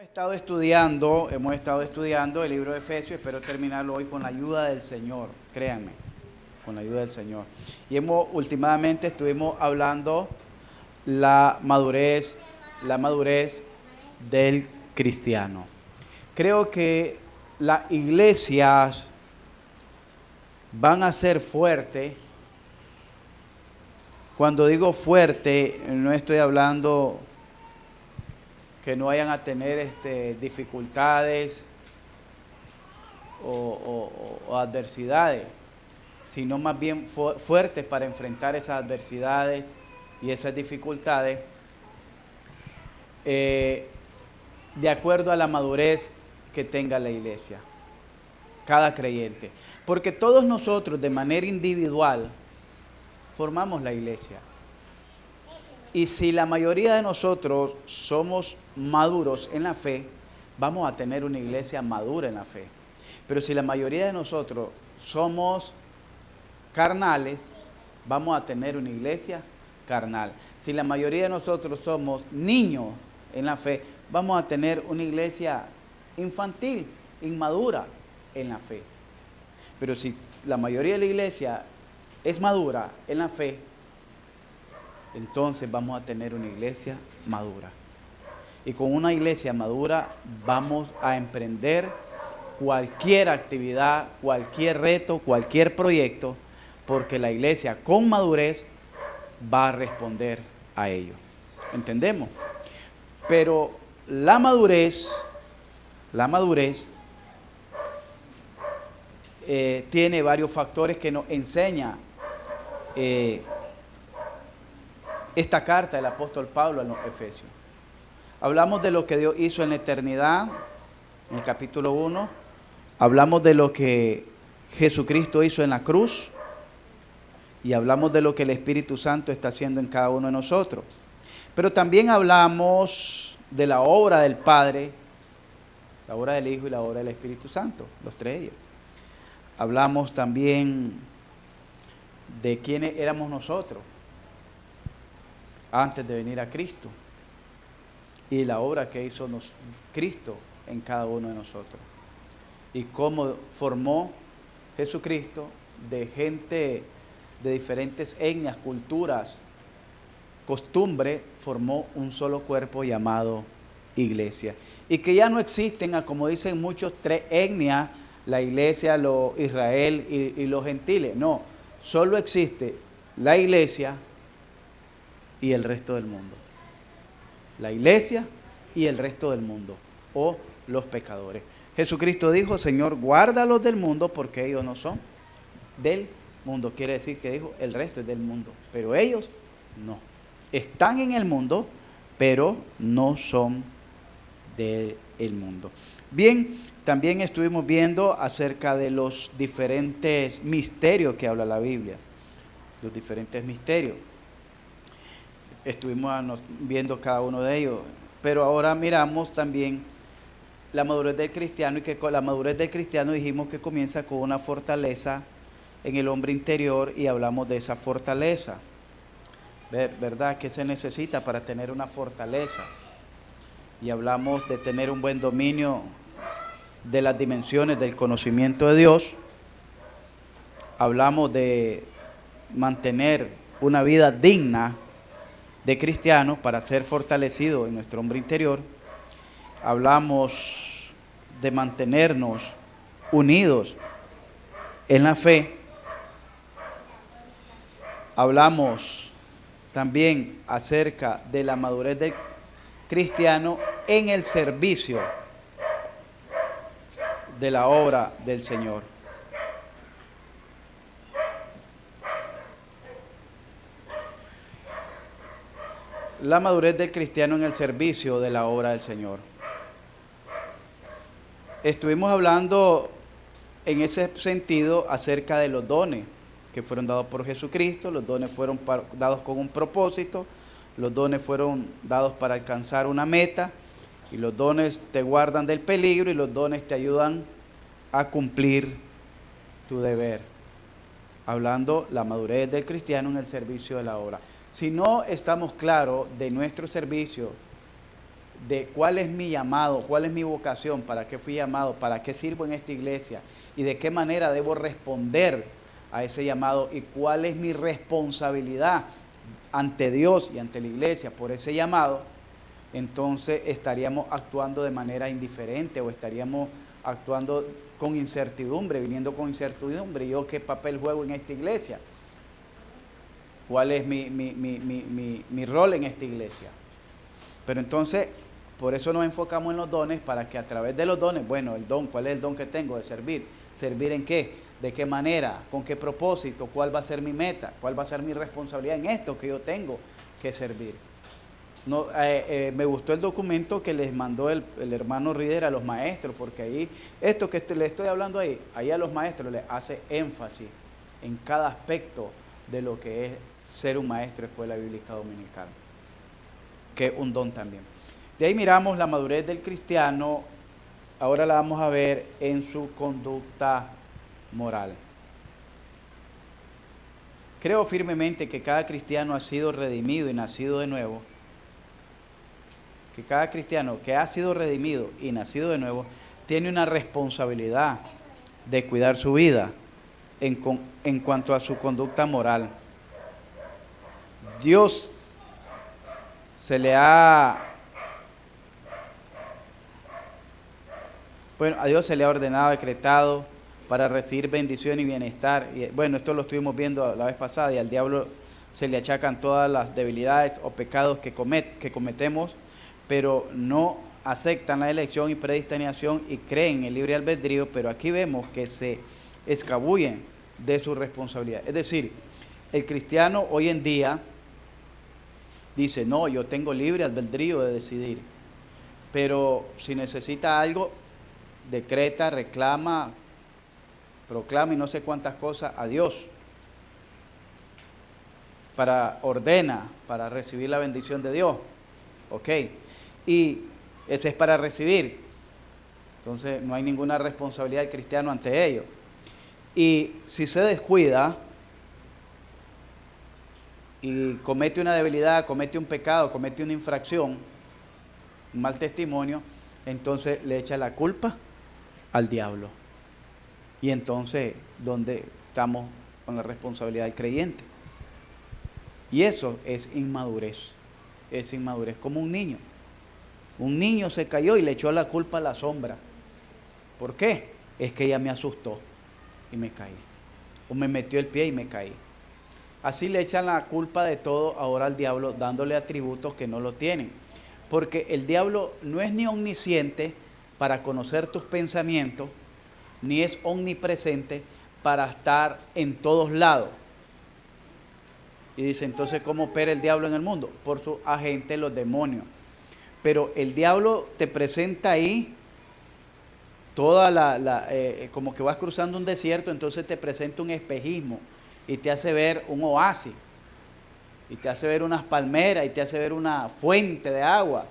Hemos estado estudiando el libro de Efesios. Espero terminarlo hoy con la ayuda del Señor, créanme, con la ayuda del Señor. Y últimamente estuvimos hablando la madurez del cristiano. Creo que las iglesias van a ser fuertes. Cuando digo fuerte, no estoy hablando que no vayan a tener dificultades o adversidades, sino más bien fuertes para enfrentar esas adversidades y esas dificultades de acuerdo a la madurez que tenga la iglesia, cada creyente. Porque todos nosotros de manera individual formamos la iglesia. Y si la mayoría de nosotros somos maduros en la fe, vamos a tener una iglesia madura en la fe. Pero si la mayoría de nosotros somos carnales, vamos a tener una iglesia carnal. Si la mayoría de nosotros somos niños en la fe, vamos a tener una iglesia infantil, inmadura en la fe. Pero si la mayoría de la iglesia es madura en la fe, entonces vamos a tener una iglesia madura. Y con una iglesia madura vamos a emprender cualquier actividad, cualquier reto, cualquier proyecto, porque la iglesia con madurez va a responder a ello. ¿Entendemos? Pero la madurez tiene varios factores que nos enseña esta carta del apóstol Pablo a los Efesios. Hablamos de lo que Dios hizo en la eternidad, en el capítulo 1. Hablamos de lo que Jesucristo hizo en la cruz. Y hablamos de lo que el Espíritu Santo está haciendo en cada uno de nosotros. Pero también hablamos de la obra del Padre, la obra del Hijo y la obra del Espíritu Santo, los tres ellos. Hablamos también de quiénes éramos nosotros antes de venir a Cristo y la obra que hizo Cristo en cada uno de nosotros y cómo formó Jesucristo de gente de diferentes etnias, culturas, costumbres, formó un solo cuerpo llamado iglesia, y que ya no existen, como dicen muchos, tres etnias, la iglesia, Israel y los gentiles. No, solo existe la iglesia y el resto del mundo. La iglesia y el resto del mundo, o los pecadores. Jesucristo dijo: Señor, guárdalos del mundo, porque ellos no son del mundo. Quiere decir que dijo, el resto es del mundo, pero ellos no. Están en el mundo, pero no son del mundo. Bien, también estuvimos viendo acerca de los diferentes misterios que habla la Biblia. Los diferentes misterios. Estuvimos viendo cada uno de ellos, pero ahora miramos también la madurez del cristiano, y que con la madurez del cristiano dijimos que comienza con una fortaleza en el hombre interior, y hablamos de esa fortaleza. ¿Verdad? ¿Qué se necesita para tener una fortaleza? Y hablamos de tener un buen dominio de las dimensiones del conocimiento de Dios. Hablamos de mantener una vida digna de cristianos para ser fortalecido en nuestro hombre interior. Hablamos de mantenernos unidos en la fe. Hablamos también acerca de la madurez del cristiano en el servicio de la obra del Señor. La madurez del cristiano en el servicio de la obra del Señor. Estuvimos hablando en ese sentido acerca de los dones que fueron dados por Jesucristo. Los dones fueron dados con un propósito. Los dones fueron dados para alcanzar una meta. Y los dones te guardan del peligro, y los dones te ayudan a cumplir tu deber. Hablando la madurez del cristiano en el servicio de la obra. Si no estamos claros de nuestro servicio, de cuál es mi llamado, cuál es mi vocación, para qué fui llamado, para qué sirvo en esta iglesia y de qué manera debo responder a ese llamado y cuál es mi responsabilidad ante Dios y ante la iglesia por ese llamado, entonces estaríamos actuando de manera indiferente o estaríamos actuando con incertidumbre, viniendo con incertidumbre. ¿Yo qué papel juego en esta iglesia? ¿Cuál es mi rol en esta iglesia? Pero entonces, por eso nos enfocamos en los dones, para que a través de los dones, bueno, el don, ¿cuál es el don que tengo de servir? ¿Servir en qué? ¿De qué manera? ¿Con qué propósito? ¿Cuál va a ser mi meta? ¿Cuál va a ser mi responsabilidad en esto que yo tengo que servir? No, me gustó el documento que les mandó el hermano Rieder a los maestros, porque ahí, esto que le estoy hablando ahí a los maestros les hace énfasis en cada aspecto de lo que es ser un maestro de escuela bíblica dominical, que es un don también. De ahí miramos la madurez del cristiano, ahora la vamos a ver en su conducta moral. Creo firmemente que cada cristiano ha sido redimido y nacido de nuevo, que cada cristiano que ha sido redimido y nacido de nuevo tiene una responsabilidad de cuidar su vida en cuanto a su conducta moral. Dios se le ha, bueno, a Dios se le ha ordenado, decretado para recibir bendición y bienestar. Y, bueno, esto lo estuvimos viendo la vez pasada, y al diablo se le achacan todas las debilidades o pecados que cometemos, pero no aceptan la elección y predestinación y creen en el libre albedrío, pero aquí vemos que se escabullen de su responsabilidad. Es decir, el cristiano hoy en día dice, no, yo tengo libre albedrío de decidir, pero si necesita algo, decreta, reclama, proclama y no sé cuántas cosas a Dios, ordena para recibir la bendición de Dios, ok, y ese es para recibir, entonces no hay ninguna responsabilidad del cristiano ante ello. Y si se descuida y comete una debilidad, comete un pecado, comete una infracción, un mal testimonio, entonces le echa la culpa al diablo. Y entonces, ¿dónde estamos con la responsabilidad del creyente? Y eso es inmadurez, como un niño. Un niño se cayó y le echó la culpa a la sombra. ¿Por qué? Es que ella me asustó y me caí. O me metió el pie y me caí. Así le echan la culpa de todo ahora al diablo, dándole atributos que no lo tienen. Porque el diablo no es ni omnisciente para conocer tus pensamientos, ni es omnipresente para estar en todos lados. Y dice, entonces, ¿cómo opera el diablo en el mundo? Por sus agentes, los demonios. Pero el diablo te presenta ahí como que vas cruzando un desierto, entonces te presenta un espejismo y te hace ver un oasis, y te hace ver unas palmeras, y te hace ver una fuente de agua.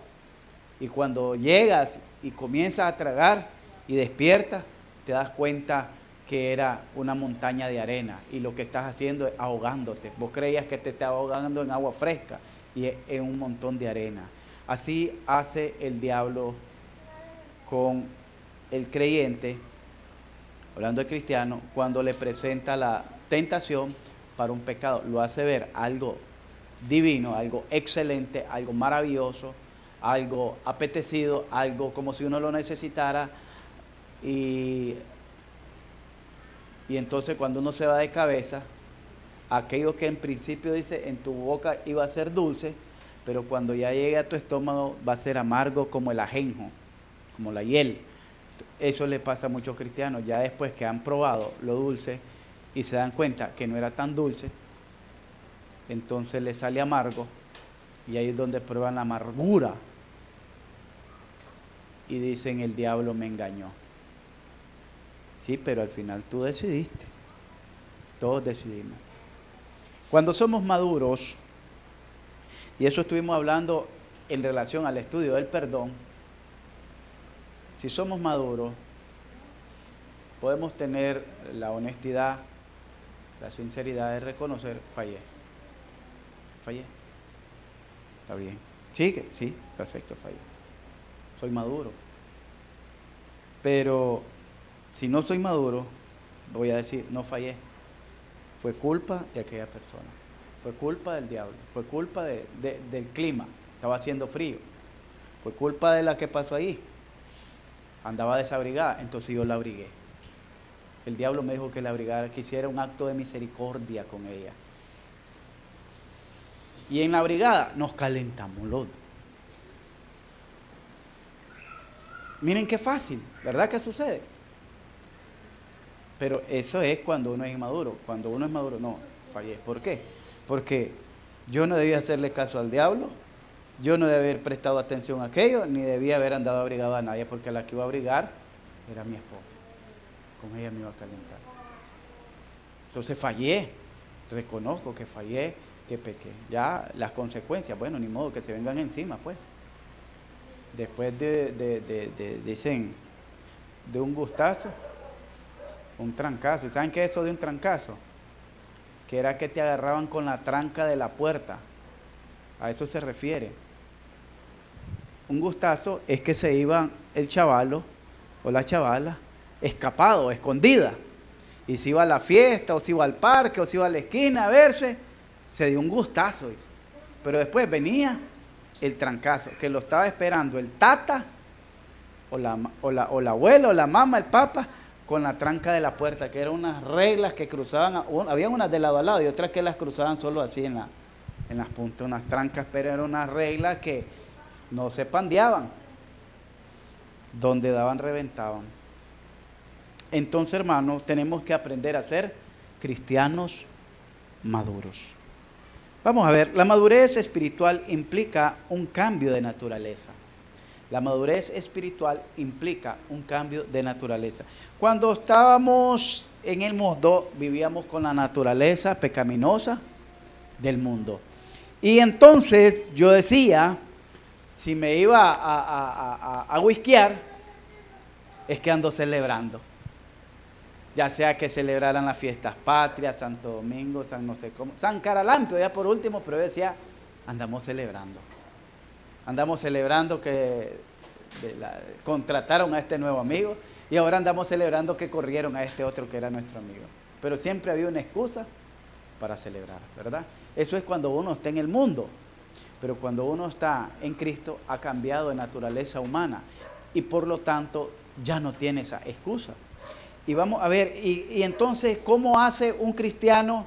Y cuando llegas y comienzas a tragar y despiertas, te das cuenta que era una montaña de arena, y lo que estás haciendo es ahogándote. Vos creías que te estabas ahogando en agua fresca y es en un montón de arena. Así hace el diablo con el creyente, hablando de cristiano, cuando le presenta la tentación para un pecado. Lo hace ver algo divino, algo excelente, algo maravilloso, algo apetecido, algo como si uno lo necesitara, y entonces cuando uno se va de cabeza, aquello que en principio dice en tu boca iba a ser dulce, pero cuando ya llegue a tu estómago va a ser amargo como el ajenjo, como la hiel. Eso le pasa a muchos cristianos, ya después que han probado lo dulce y se dan cuenta que no era tan dulce, entonces les sale amargo, y ahí es donde prueban la amargura y dicen, el diablo me engañó. Sí, pero al final tú decidiste, todos decidimos. Cuando somos maduros, y eso estuvimos hablando en relación al estudio del perdón, si somos maduros, podemos tener la honestidad, la sinceridad de reconocer, fallé. ¿Está bien? Sí, perfecto, fallé. soy maduro. Pero si no soy maduro, voy a decir, no fallé. Fue culpa de aquella persona. Fue culpa del diablo. Fue culpa del clima. Estaba haciendo frío. Fue culpa de la que pasó ahí. Andaba desabrigada, entonces yo la abrigué. El diablo me dijo que la abrigara, que hiciera un acto de misericordia con ella. Y en la brigada nos calentamos los dos. Miren qué fácil, ¿verdad que sucede? Pero eso es cuando uno es inmaduro. Cuando uno es maduro, no, fallé. ¿Por qué? Porque yo no debía hacerle caso al diablo, yo no debía haber prestado atención a aquello, ni debía haber andado abrigado a nadie, porque la que iba a abrigar era mi esposa. Con ella me iba a calentar. Entonces fallé, reconozco que fallé, que pequé. Ya las consecuencias, bueno, ni modo que se vengan encima, pues. Después dicen, de un gustazo, un trancazo. ¿Y saben qué es eso de un trancazo? Que era que te agarraban con la tranca de la puerta. A eso se refiere. Un gustazo es que se iba el chavalo o la chavala escapado, escondida. Y se iba a la fiesta, o se iba al parque, o se iba a la esquina a verse. Se dio un gustazo. Pero después venía el trancazo, que lo estaba esperando el tata, o la abuela, o la mamá, el papá, con la tranca de la puerta, que eran unas reglas que cruzaban, había unas de lado a lado y otras que las cruzaban solo así en las puntas, unas trancas, pero eran unas reglas que no se pandeaban, donde daban reventaban. Entonces, hermanos, tenemos que aprender a ser cristianos maduros. Vamos a ver, la madurez espiritual implica un cambio de naturaleza. La madurez espiritual implica un cambio de naturaleza. Cuando estábamos en el mundo, vivíamos con la naturaleza pecaminosa del mundo. Y entonces yo decía, si me iba a whiskear, es que ando celebrando. Ya sea que celebraran las fiestas patrias, Santo Domingo, San no sé cómo, San Caralampio ya por último, pero yo decía, andamos celebrando. Andamos celebrando que contrataron a este nuevo amigo y ahora andamos celebrando que corrieron a este otro que era nuestro amigo. Pero siempre había una excusa para celebrar, ¿verdad? Eso es cuando uno está en el mundo, pero cuando uno está en Cristo ha cambiado de naturaleza humana y por lo tanto ya no tiene esa excusa. Y vamos a ver, y entonces, ¿cómo hace un cristiano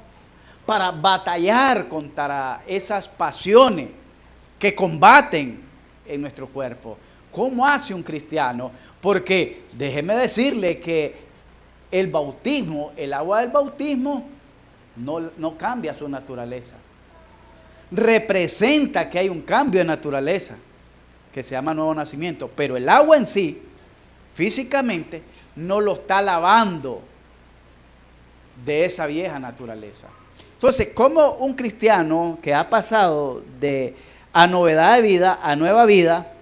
para batallar contra esas pasiones que combaten en nuestro cuerpo? ¿Cómo hace un cristiano? Porque déjeme decirle que el bautismo, el agua del bautismo, no cambia su naturaleza. Representa que hay un cambio de naturaleza, que se llama nuevo nacimiento, pero el agua en sí, físicamente, no lo está lavando de esa vieja naturaleza. Entonces, ¿cómo un cristiano que ha pasado a novedad de vida, a nueva vida,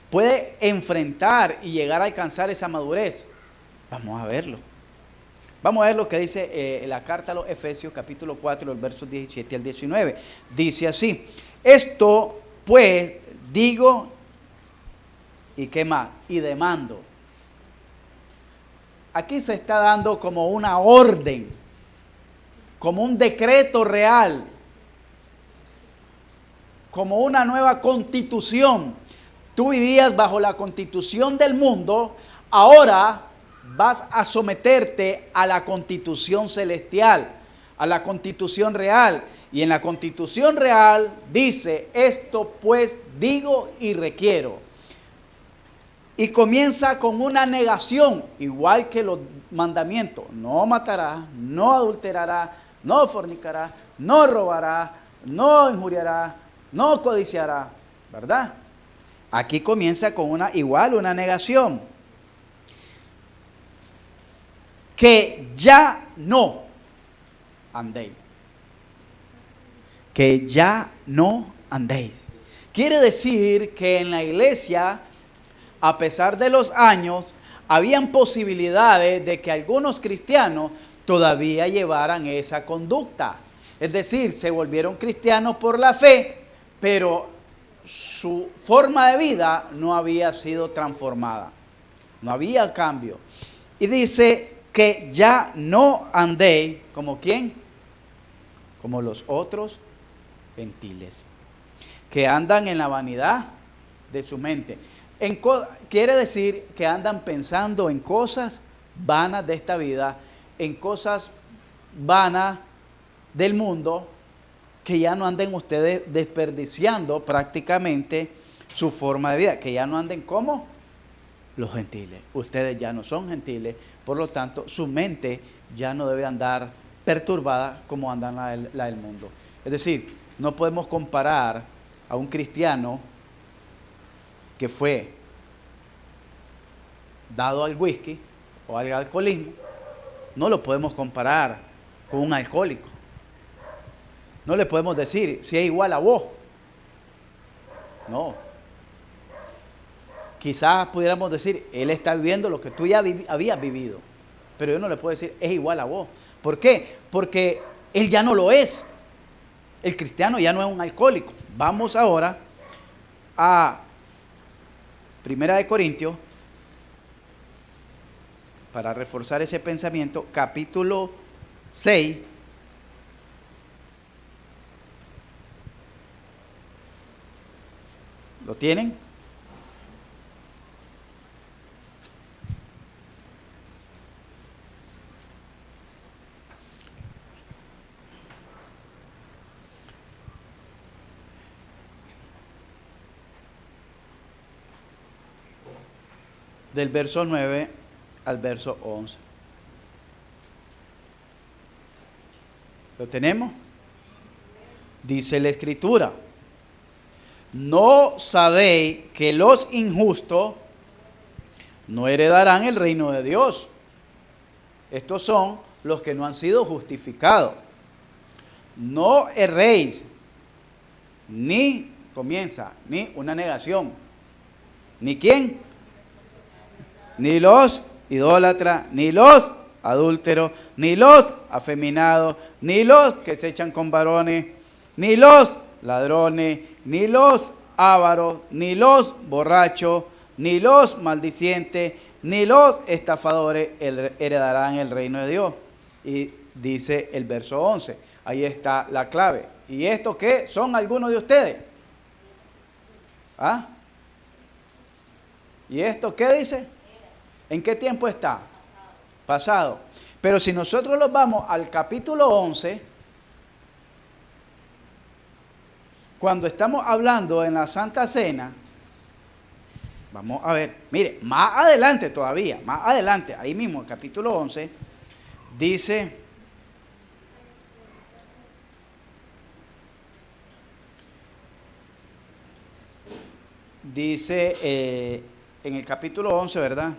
puede enfrentar y llegar a alcanzar esa madurez? Vamos a verlo. Vamos a ver lo que dice la carta a los Efesios, capítulo 4, los versos 17 al 19. Dice así: esto pues digo, ¿y qué más? Y demando. Aquí se está dando como una orden, como un decreto real, como una nueva constitución. Tú vivías bajo la constitución del mundo, ahora vas a someterte a la constitución celestial, a la constitución real. Y en la constitución real dice, esto pues digo y requiero. Y comienza con una negación, igual que los mandamientos. No matarás, no adulterarás, no fornicarás, no robarás, no injuriarás, no codiciarás, ¿verdad? Aquí comienza con una negación. Que ya no andéis. Que ya no andéis. Quiere decir que en la iglesia, a pesar de los años, habían posibilidades de que algunos cristianos todavía llevaran esa conducta. Es decir, se volvieron cristianos por la fe, pero su forma de vida no había sido transformada. No había cambio. Y dice que ya no andéis como ¿quién? Como los otros gentiles, que andan en la vanidad de su mente. Quiere decir que andan pensando en cosas vanas de esta vida, en cosas vanas del mundo, que ya no anden ustedes desperdiciando prácticamente su forma de vida, que ya no anden como los gentiles. Ustedes ya no son gentiles, por lo tanto su mente ya no debe andar perturbada como andan la del mundo. Es decir, no podemos comparar a un cristiano que fue dado al whisky o al alcoholismo, no lo podemos comparar con un alcohólico. No le podemos decir si es igual a vos. No. Quizás pudiéramos decir, él está viviendo lo que tú ya habías vivido. Pero yo no le puedo decir, es igual a vos. ¿Por qué? Porque él ya no lo es. El cristiano ya no es un alcohólico. Vamos ahora a 1 Corintios, para reforzar ese pensamiento, capítulo 6. ¿Lo tienen? Del verso 9 al verso 11. ¿Lo tenemos? Dice la Escritura: ¿no sabéis que los injustos no heredarán el reino de Dios? Estos son los que no han sido justificados. No erréis, ni comienza, ni una negación. ¿Ni quién? Ni los idólatras, ni los adúlteros, ni los afeminados, ni los que se echan con varones, ni los ladrones, ni los ávaros, ni los borrachos, ni los maldicientes, ni los estafadores heredarán el reino de Dios. Y dice el verso 11, ahí está la clave. ¿Y esto qué? ¿Son algunos de ustedes? ¿Ah? ¿Y esto qué dice? ¿En qué tiempo está? Pasado. Pero si nosotros nos vamos al capítulo 11, cuando estamos hablando en la Santa Cena, vamos a ver, mire, más adelante todavía, más adelante, ahí mismo, el capítulo 11, dice, en el capítulo 11, ¿verdad?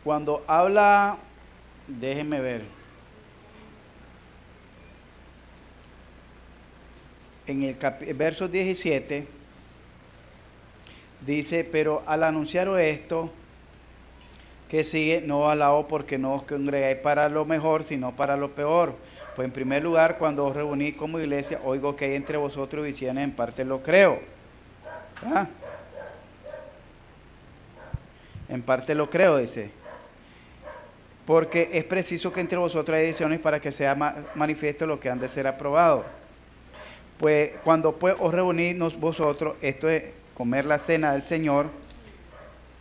Cuando habla, déjenme ver, en el verso 17, dice, pero al anunciaros esto, que sigue, no os alabo porque no os congregáis para lo mejor, sino para lo peor. Pues en primer lugar, cuando os reunís como iglesia, oigo que hay entre vosotros visiones, en parte lo creo. ¿Ah? En parte lo creo, dice. Porque es preciso que entre vosotros haya visiones para que sea manifiesto lo que han de ser aprobado. Pues cuando pues os reunís vosotros, esto es comer la cena del Señor,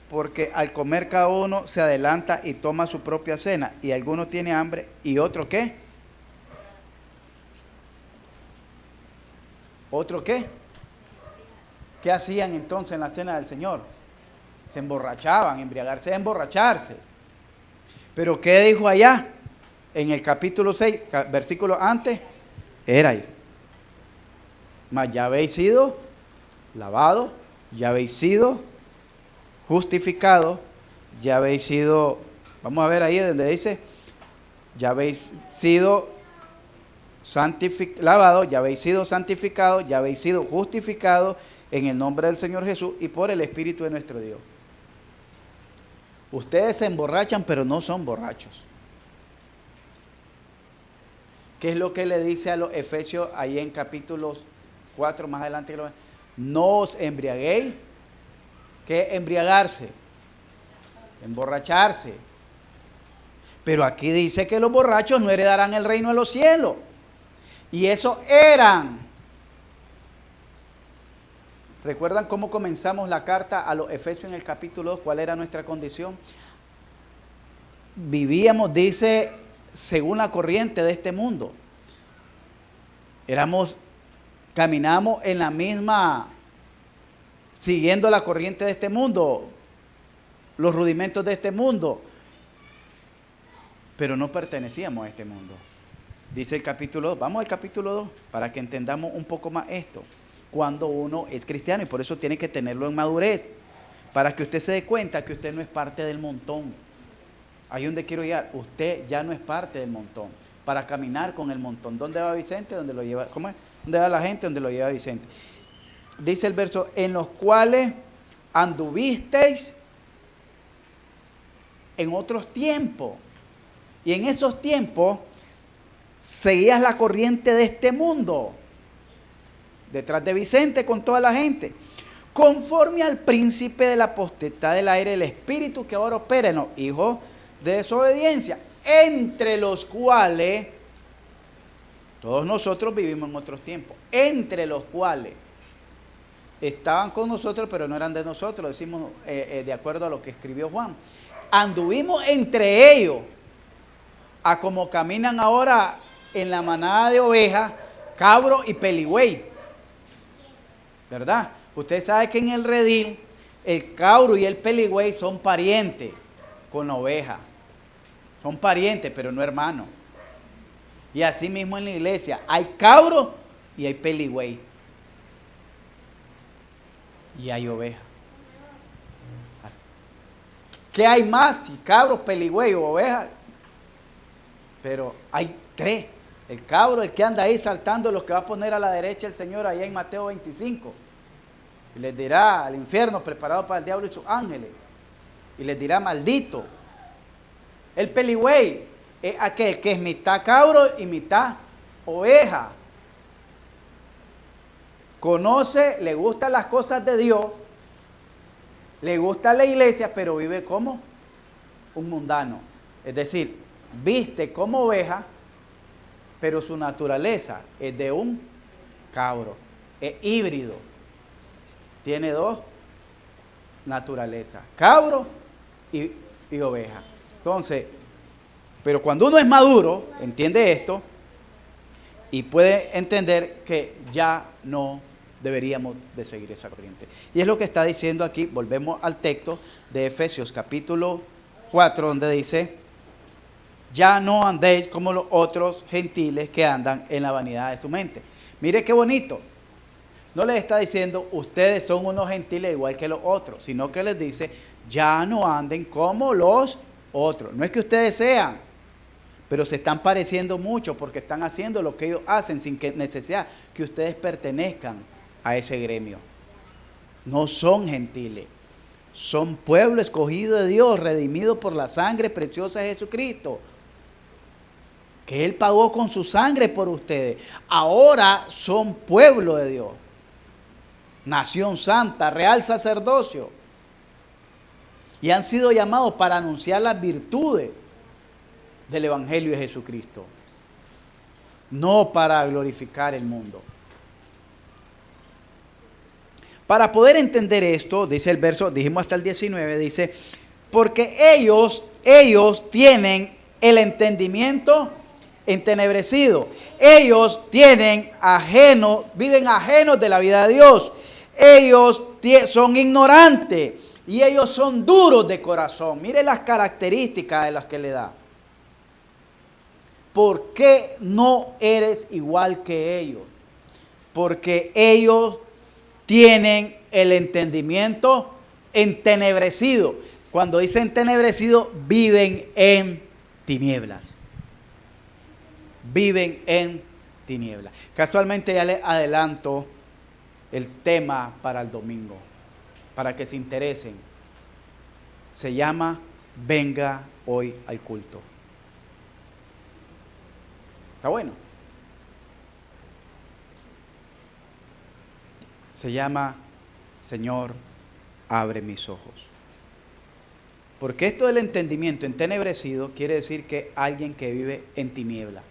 porque al comer cada uno se adelanta y toma su propia cena, y alguno tiene hambre y otro ¿qué? ¿Otro qué? ¿Qué hacían entonces en la cena del Señor? Se emborrachaban, embriagarse, emborracharse. Pero ¿qué dijo allá? En el capítulo 6, versículo antes, erais. Mas ya habéis sido lavados, ya habéis sido justificado, ya habéis sido, vamos a ver ahí donde dice, ya habéis sido lavado, ya habéis sido santificado, ya habéis sido justificado en el nombre del Señor Jesús y por el Espíritu de nuestro Dios. Ustedes se emborrachan, pero no son borrachos. ¿Qué es lo que le dice a los Efesios ahí en capítulos 4 más adelante? No os embriaguéis. ¿Qué es embriagarse? Emborracharse. Pero aquí dice que los borrachos no heredarán el reino de los cielos. Y eso eran. ¿Recuerdan cómo comenzamos la carta a los Efesios en el capítulo 2? ¿Cuál era nuestra condición? Vivíamos, dice, según la corriente de este mundo. Caminamos en la misma, siguiendo la corriente de este mundo, los rudimentos de este mundo, pero no pertenecíamos a este mundo. Dice el capítulo 2, vamos al capítulo 2, para que entendamos un poco más esto. Cuando uno es cristiano, y por eso tiene que tenerlo en madurez, para que usted se dé cuenta que usted no es parte del montón. Ahí donde quiero llegar, usted ya no es parte del montón, para caminar con el montón. ¿Dónde va Vicente? ¿Dónde lo lleva? ¿Cómo es? ¿Dónde va la gente? ¿Dónde lo lleva Vicente? Dice el verso, en los cuales anduvisteis en otros tiempos. Y en esos tiempos seguías la corriente de este mundo. Detrás de Vicente con toda la gente. Conforme al príncipe de la potestad del aire, el espíritu que ahora opera en los hijos de desobediencia, entre los cuales todos nosotros vivimos en otros tiempos, entre los cuales estaban con nosotros pero no eran de nosotros, decimos de acuerdo a lo que escribió Juan. Anduvimos entre ellos, a como caminan ahora en la manada de ovejas, cabro y peligüey, ¿verdad? Usted sabe que en el redil el cabro y el peligüey son parientes con la oveja. Son parientes, pero no hermanos. Y así mismo en la iglesia hay cabro y hay peligüey. Y hay oveja. ¿Qué hay más? Si cabros, peligüey o oveja. Pero hay tres. El cabro, el que anda ahí saltando, los que va a poner a la derecha el Señor allá en Mateo 25. Y les dirá al infierno preparado para el diablo y sus ángeles. Y les dirá maldito. El peligüey es aquel que es mitad cabro y mitad oveja. Conoce, le gustan las cosas de Dios, le gusta la iglesia, pero vive como un mundano. Es decir, viste como oveja, pero su naturaleza es de un cabro. Es híbrido. Tiene dos naturalezas, cabro y oveja. Entonces, pero cuando uno es maduro, entiende esto y puede entender que ya no deberíamos de seguir esa corriente. Y es lo que está diciendo aquí, volvemos al texto de Efesios capítulo 4, donde dice, ya no andéis como los otros gentiles que andan en la vanidad de su mente. Mire qué bonito. No les está diciendo, ustedes son unos gentiles igual que los otros, sino que les dice, ya no anden como los otros. No es que ustedes sean, pero se están pareciendo mucho porque están haciendo lo que ellos hacen sin que necesidad que ustedes pertenezcan a ese gremio. No son gentiles, son pueblo escogido de Dios, redimido por la sangre preciosa de Jesucristo, que Él pagó con su sangre por ustedes. Ahora son pueblo de Dios, nación santa, real sacerdocio, y han sido llamados para anunciar las virtudes del Evangelio de Jesucristo, no para glorificar el mundo. Para poder entender esto, dice el verso, dijimos hasta el 19, dice, porque ellos tienen el entendimiento entenebrecido, ellos tienen viven ajenos de la vida de Dios, ellos son ignorantes y ellos son duros de corazón. Mire las características de las que le da. ¿Por qué no eres igual que ellos? Porque ellos tienen el entendimiento entenebrecido. Cuando dice entenebrecido, viven en tinieblas. Viven en tinieblas. Casualmente ya les adelanto el tema para el domingo, para que se interesen. Se llama venga hoy al culto. Está bueno. Se llama, Señor, abre mis ojos. Porque esto del entendimiento entenebrecido quiere decir que alguien que vive en tiniebla,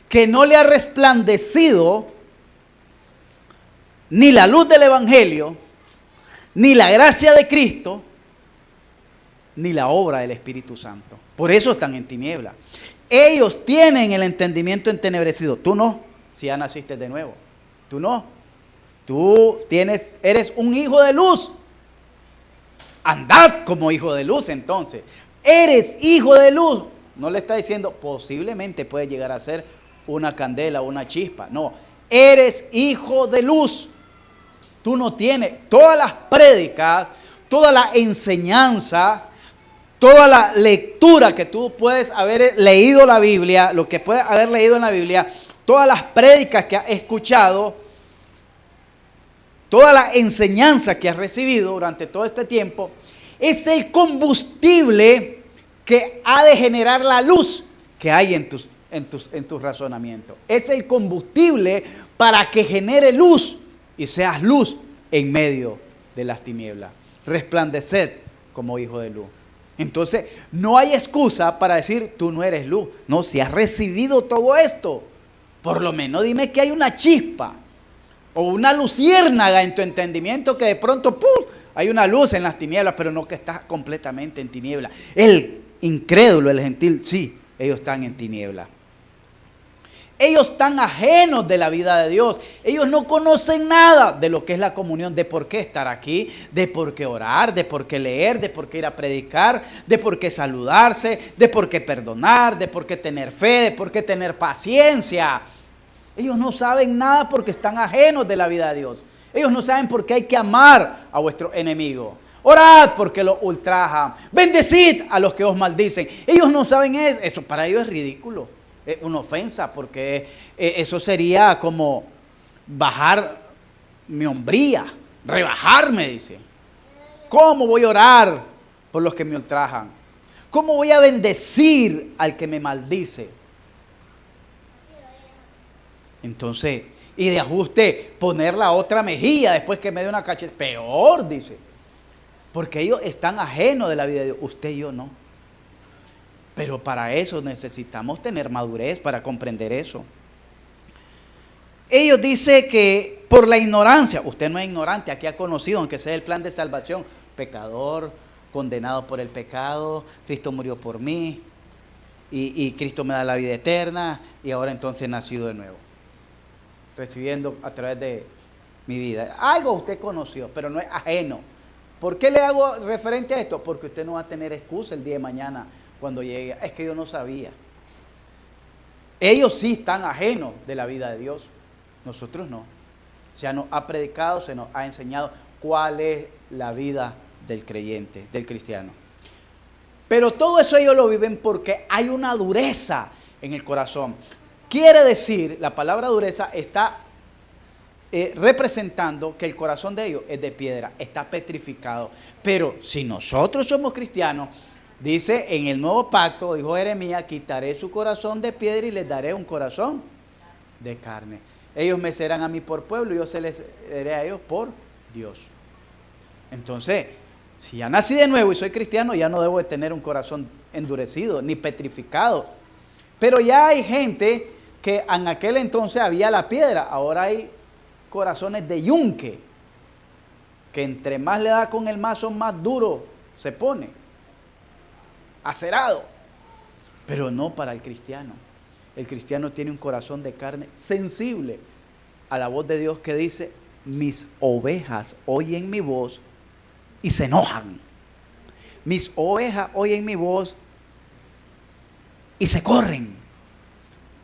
que no le ha resplandecido ni la luz del Evangelio, ni la gracia de Cristo, ni la obra del Espíritu Santo. Por eso están en tiniebla. Ellos tienen el entendimiento entenebrecido. Tú no, si ya naciste de nuevo. Tú no. Tú eres un hijo de luz. Andad como hijo de luz entonces. Eres hijo de luz. No le está diciendo posiblemente puede llegar a ser una candela o una chispa. No, eres hijo de luz. Tú no tienes todas las prédicas, toda la enseñanza, toda la lectura que tú puedes haber leído la Biblia, lo que puedes haber leído en la Biblia, todas las prédicas que has escuchado, toda la enseñanza que has recibido durante todo este tiempo, es el combustible que ha de generar la luz que hay en tus razonamientos. Es el combustible para que genere luz y seas luz en medio de las tinieblas. Resplandeced como hijo de luz. Entonces, no hay excusa para decir, tú no eres luz. No, si has recibido todo esto, por lo menos dime que hay una chispa o una luciérnaga en tu entendimiento que de pronto, ¡pum!, hay una luz en las tinieblas, pero no que estás completamente en tinieblas. El incrédulo, el gentil, sí, ellos están en tinieblas. Ellos están ajenos de la vida de Dios. Ellos no conocen nada de lo que es la comunión, de por qué estar aquí, de por qué orar, de por qué leer, de por qué ir a predicar, de por qué saludarse, de por qué perdonar, de por qué tener fe, de por qué tener paciencia. Ellos no saben nada porque están ajenos de la vida de Dios. Ellos no saben por qué hay que amar a vuestro enemigo. Orad porque los ultrajan. Bendecid a los que os maldicen. Ellos no saben eso. Eso para ellos es ridículo. Es una ofensa porque eso sería como bajar mi hombría. Rebajarme, dice. ¿Cómo voy a orar por los que me ultrajan? ¿Cómo voy a bendecir al que me maldice? Entonces, y de ajuste, poner la otra mejilla después que me dé una cachetada. Peor, dice. Porque ellos están ajenos de la vida de Dios. Usted y yo no. Pero para eso necesitamos tener madurez para comprender eso. Ellos dicen que por la ignorancia, usted no es ignorante, aquí ha conocido, aunque sea el plan de salvación, pecador, condenado por el pecado, Cristo murió por mí, y Cristo me da la vida eterna, y ahora entonces he nacido de nuevo, recibiendo a través de mi vida. Algo usted conoció, pero no es ajeno. ¿Por qué le hago referente a esto? Porque usted no va a tener excusa el día de mañana cuando llegue. Es que yo no sabía. Ellos sí están ajenos de la vida de Dios. Nosotros no. Se nos ha predicado, se nos ha enseñado cuál es la vida del creyente, del cristiano. Pero todo eso ellos lo viven porque hay una dureza en el corazón. Quiere decir, la palabra dureza está representando que el corazón de ellos es de piedra, está petrificado. Pero si nosotros somos cristianos, dice en el nuevo pacto, dijo Jeremías, quitaré su corazón de piedra y les daré un corazón de carne. Ellos me serán a mí por pueblo y yo se les seré a ellos por Dios. Entonces, si ya nací de nuevo y soy cristiano, ya no debo de tener un corazón endurecido ni petrificado. Pero ya hay gente que en aquel entonces había la piedra, ahora hay corazones de yunque, que entre más le da con el mazo, más duro se pone, acerado. Pero no para el cristiano. El cristiano tiene un corazón de carne sensible a la voz de Dios que dice, mis ovejas oyen mi voz y se enojan. Mis ovejas oyen mi voz y se corren.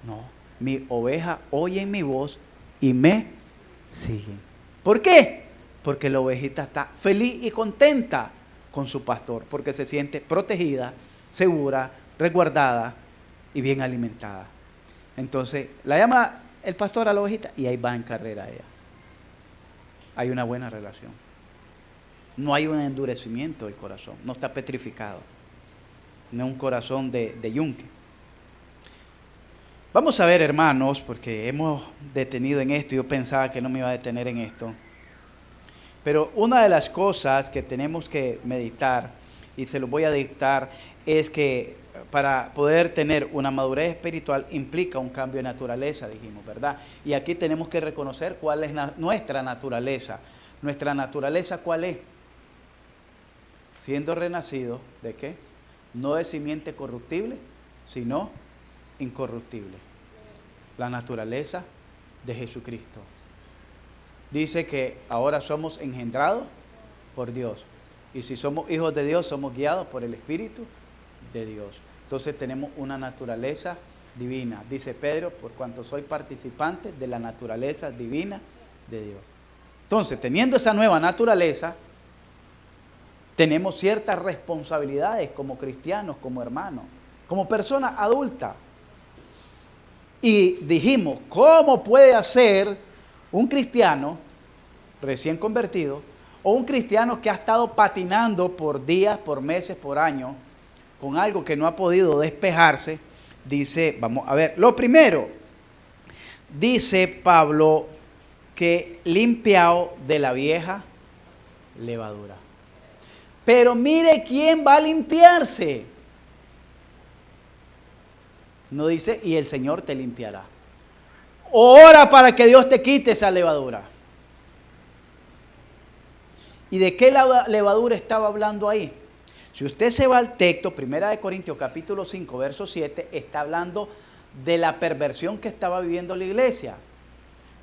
No, mi oveja oye mi voz y me siguen. ¿Por qué? Porque la ovejita está feliz y contenta con su pastor, porque se siente protegida, segura, resguardada y bien alimentada. Entonces, la llama el pastor a la ovejita y ahí va en carrera ella. Hay una buena relación. No hay un endurecimiento del corazón, no está petrificado. no un corazón de yunque. Vamos a ver, hermanos, porque hemos detenido en esto, yo pensaba que no me iba a detener en esto, pero una de las cosas que tenemos que meditar, y se lo voy a dictar, es que para poder tener una madurez espiritual implica un cambio de naturaleza, dijimos, ¿verdad? Y aquí tenemos que reconocer cuál es nuestra naturaleza. ¿Nuestra naturaleza cuál es? Siendo renacido, ¿de qué? No de simiente corruptible, sino incorruptible. La naturaleza de Jesucristo. Dice que ahora somos engendrados por Dios. Y si somos hijos de Dios, somos guiados por el Espíritu de Dios. Entonces tenemos una naturaleza divina. Dice Pedro, por cuanto soy participante de la naturaleza divina de Dios. Entonces, teniendo esa nueva naturaleza, tenemos ciertas responsabilidades como cristianos, como hermanos, como personas adultas. Y dijimos, ¿cómo puede hacer un cristiano recién convertido o un cristiano que ha estado patinando por días, por meses, por años, con algo que no ha podido despejarse? Dice, vamos a ver, lo primero, dice Pablo que limpiado de la vieja levadura. Pero mire quién va a limpiarse. No dice, y el Señor te limpiará. Ora para que Dios te quite esa levadura. ¿Y de qué levadura estaba hablando ahí? Si usted se va al texto, 1 Corintios capítulo 5, verso 7, está hablando de la perversión que estaba viviendo la iglesia.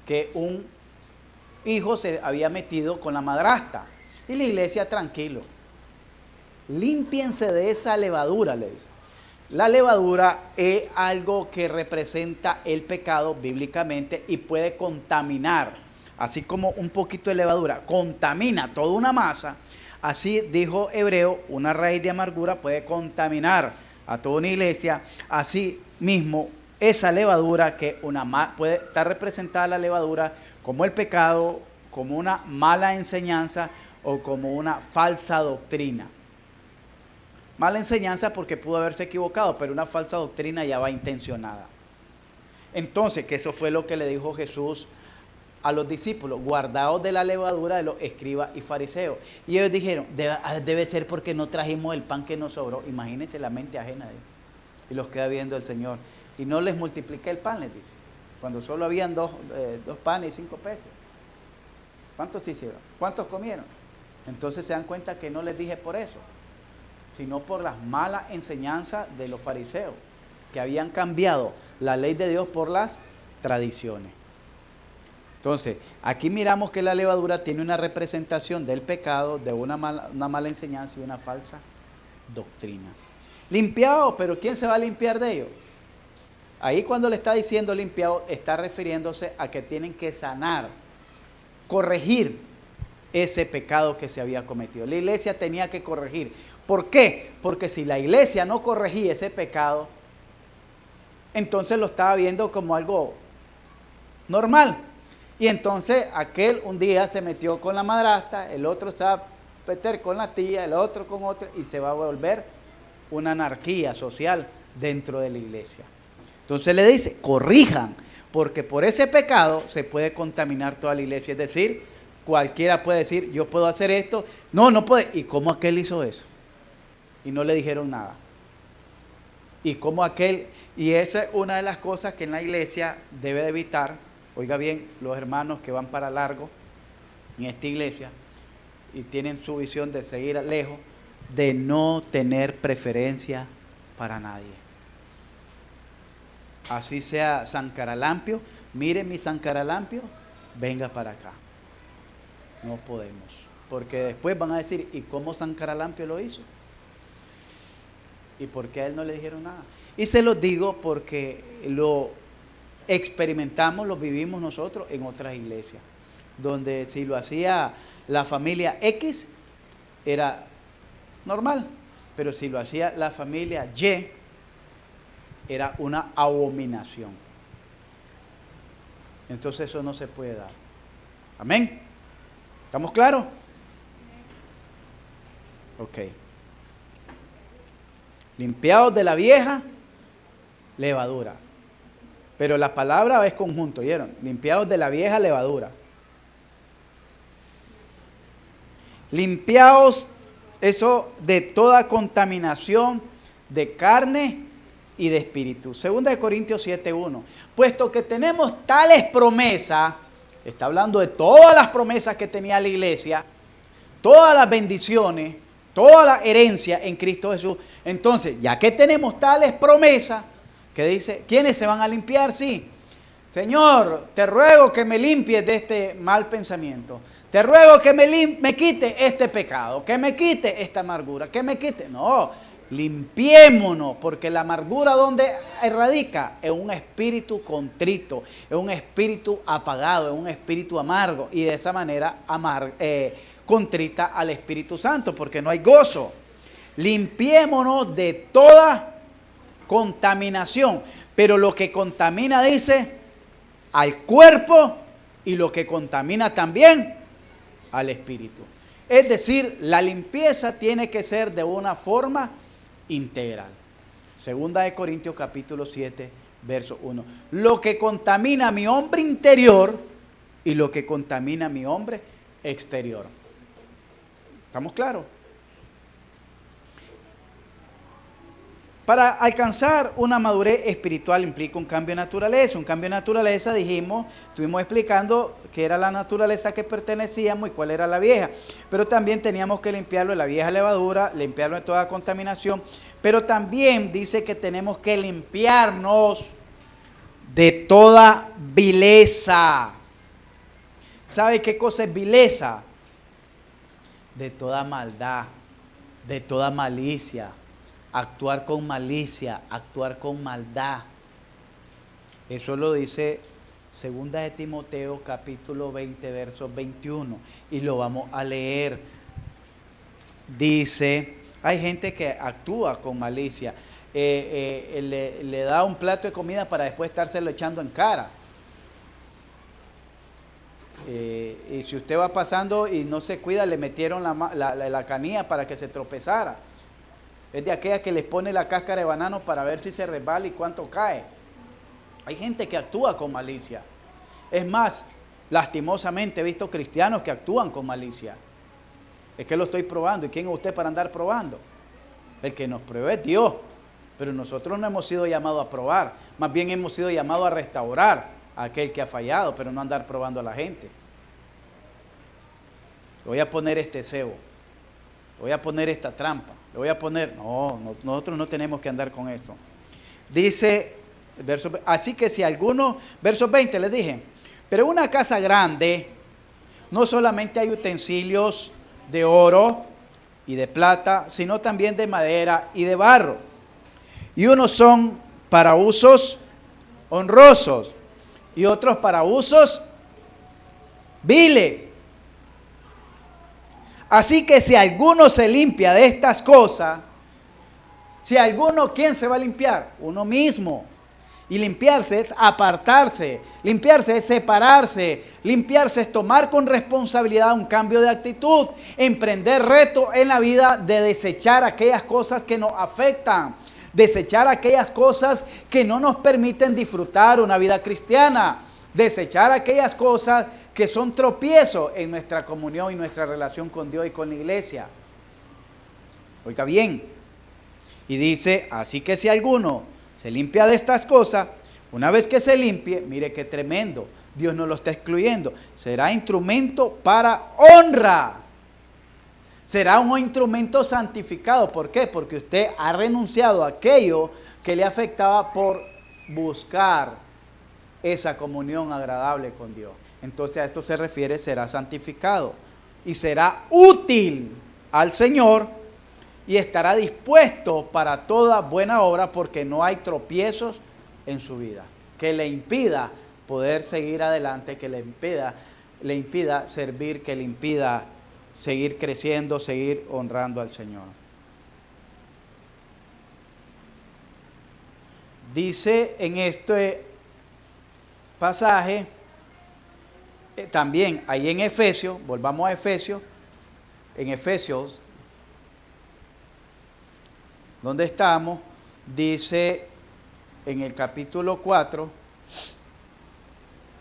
Que un hijo se había metido con la madrastra. Y la iglesia, tranquilo. Límpiense de esa levadura, le dice. La levadura es algo que representa el pecado bíblicamente y puede contaminar, así como un poquito de levadura contamina toda una masa, así dijo Hebreo, una raíz de amargura puede contaminar a toda una iglesia, así mismo esa levadura que puede estar representada la levadura como el pecado, como una mala enseñanza o como una falsa doctrina. Mala enseñanza porque pudo haberse equivocado, pero una falsa doctrina ya va intencionada. Entonces, que eso fue lo que le dijo Jesús a los discípulos, guardaos de la levadura de los escribas y fariseos. Y ellos dijeron, debe ser porque no trajimos el pan que nos sobró. Imagínense la mente ajena de ellos. Y los queda viendo el Señor. Y no les multipliqué el pan, les dice. Cuando solo habían dos panes y 5 peces. ¿Cuántos hicieron? ¿Cuántos comieron? Entonces se dan cuenta que no les dije por eso, sino por las malas enseñanzas de los fariseos, que habían cambiado la ley de Dios por las tradiciones. Entonces, aquí miramos que la levadura tiene una representación del pecado, de una mala enseñanza y una falsa doctrina. Limpiado, pero ¿quién se va a limpiar de ello? Ahí cuando le está diciendo limpiado, está refiriéndose a que tienen que sanar, corregir ese pecado que se había cometido. La iglesia tenía que corregir. ¿Por qué? Porque si la iglesia no corregía ese pecado, entonces lo estaba viendo como algo normal. Y entonces aquel un día se metió con la madrastra, el otro se va a meter con la tía, el otro con otra, y se va a volver una anarquía social dentro de la iglesia. Entonces le dice, corrijan, porque por ese pecado se puede contaminar toda la iglesia. Es decir, cualquiera puede decir, yo puedo hacer esto. No, no puede. ¿Y cómo aquel hizo eso? Y no le dijeron nada. Y esa es una de las cosas que en la iglesia debe de evitar. Oiga bien, los hermanos que van para largo en esta iglesia y tienen su visión de seguir lejos, de no tener preferencia para nadie. Así sea San Caralampio, mire mi San Caralampio, venga para acá. No podemos, porque después van a decir, ¿y cómo San Caralampio lo hizo? ¿Y por qué a él no le dijeron nada? Y se los digo porque lo experimentamos, lo vivimos nosotros en otras iglesias, donde si lo hacía la familia X, era normal, pero si lo hacía la familia Y, era una abominación. Entonces eso no se puede dar. Amén. ¿Estamos claros? Ok. limpiados de la vieja levadura. Pero la palabra es conjunto, ¿vieron? Limpiados de la vieja levadura. Limpiados, eso, de toda contaminación de carne y de espíritu. Segunda de Corintios 7:1. Puesto que tenemos tales promesas, está hablando de todas las promesas que tenía la iglesia, todas las bendiciones, toda la herencia en Cristo Jesús. Entonces, ya que tenemos tales promesas, que dice, ¿quiénes se van a limpiar? Sí. Señor, te ruego que me limpies de este mal pensamiento. Te ruego que me quite este pecado, que me quite esta amargura, que me quite. No, limpiémonos, porque la amargura donde radica es un espíritu contrito, es un espíritu apagado, es un espíritu amargo. Y de esa manera contrita al Espíritu Santo, porque no hay gozo. Limpiémonos de toda contaminación, pero lo que contamina, dice, al cuerpo, y lo que contamina también al espíritu. Es decir, la limpieza tiene que ser de una forma integral. Segunda de Corintios capítulo 7, verso 1. Lo que contamina a mi hombre interior y lo que contamina a mi hombre exterior. ¿Estamos claros? Para alcanzar una madurez espiritual implica un cambio de naturaleza. Un cambio de naturaleza, dijimos, estuvimos explicando qué era la naturaleza que pertenecíamos y cuál era la vieja. Pero también teníamos que limpiarlo de la vieja levadura, limpiarlo de toda contaminación. Pero también dice que tenemos que limpiarnos de toda vileza. ¿Sabe qué cosa es vileza? De toda maldad, de toda malicia. Actuar con malicia, actuar con maldad. Eso lo dice Segunda de Timoteo capítulo 20, versos 21. Y lo vamos a leer. Dice, hay gente que actúa con malicia. Le da un plato de comida para después estárselo echando en cara. Y si usted va pasando y no se cuida, le metieron la canilla para que se tropezara. Es de aquella que les pone la cáscara de banano para ver si se resbala y cuánto cae. Hay gente que actúa con malicia. Es más, lastimosamente he visto cristianos que actúan con malicia. Es que lo estoy probando. ¿Y quién es usted para andar probando? El que nos prueba es Dios. Pero nosotros no hemos sido llamados a probar. Más bien hemos sido llamados a restaurar a aquel que ha fallado, pero no andar probando a la gente. Le voy a poner este cebo. Le voy a poner esta trampa. Le voy a poner... No, nosotros no tenemos que andar con eso. Dice, así que si alguno... Verso 20 les dije. Pero en una casa grande, no solamente hay utensilios de oro y de plata, sino también de madera y de barro. Y unos son para usos honrosos y otros para usos viles. Así que si alguno se limpia de estas cosas, ¿quién se va a limpiar? Uno mismo. Y limpiarse es apartarse, limpiarse es separarse, limpiarse es tomar con responsabilidad un cambio de actitud, emprender reto en la vida de desechar aquellas cosas que nos afectan, desechar aquellas cosas que no nos permiten disfrutar una vida cristiana, desechar aquellas cosas que son tropiezos en nuestra comunión y nuestra relación con Dios y con la iglesia. Oiga bien, y dice, así que si alguno se limpia de estas cosas, una vez que se limpie, mire qué tremendo, Dios no lo está excluyendo, será instrumento para honra, será un instrumento santificado. ¿Por qué? Porque usted ha renunciado a aquello que le afectaba por buscar esa comunión agradable con Dios. Entonces a esto se refiere, será santificado y será útil al Señor y estará dispuesto para toda buena obra, porque no hay tropiezos en su vida que le impida poder seguir adelante, que le impida servir, que le impida seguir creciendo, seguir honrando al Señor. Dice en este pasaje, también ahí en Efesios, volvamos a Efesios, en Efesios, donde estamos, dice en el capítulo 4,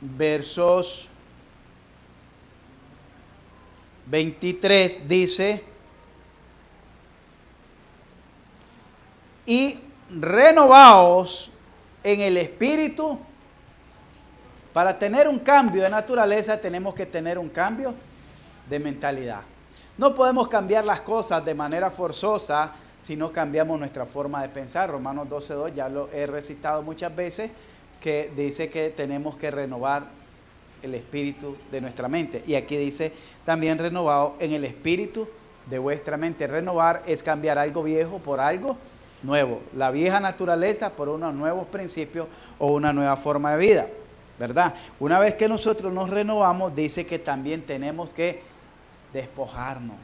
versos 23, dice: y renovaos en el espíritu. Para tener un cambio de naturaleza tenemos que tener un cambio de mentalidad. No podemos cambiar las cosas de manera forzosa si no cambiamos nuestra forma de pensar. Romanos 12:2, ya lo he recitado muchas veces, que dice que tenemos que renovar el espíritu de nuestra mente. Y aquí dice también: renovado en el espíritu de vuestra mente. Renovar es cambiar algo viejo por algo nuevo. La vieja naturaleza por unos nuevos principios o una nueva forma de vida, ¿verdad? Una vez que nosotros nos renovamos, dice que también tenemos que despojarnos.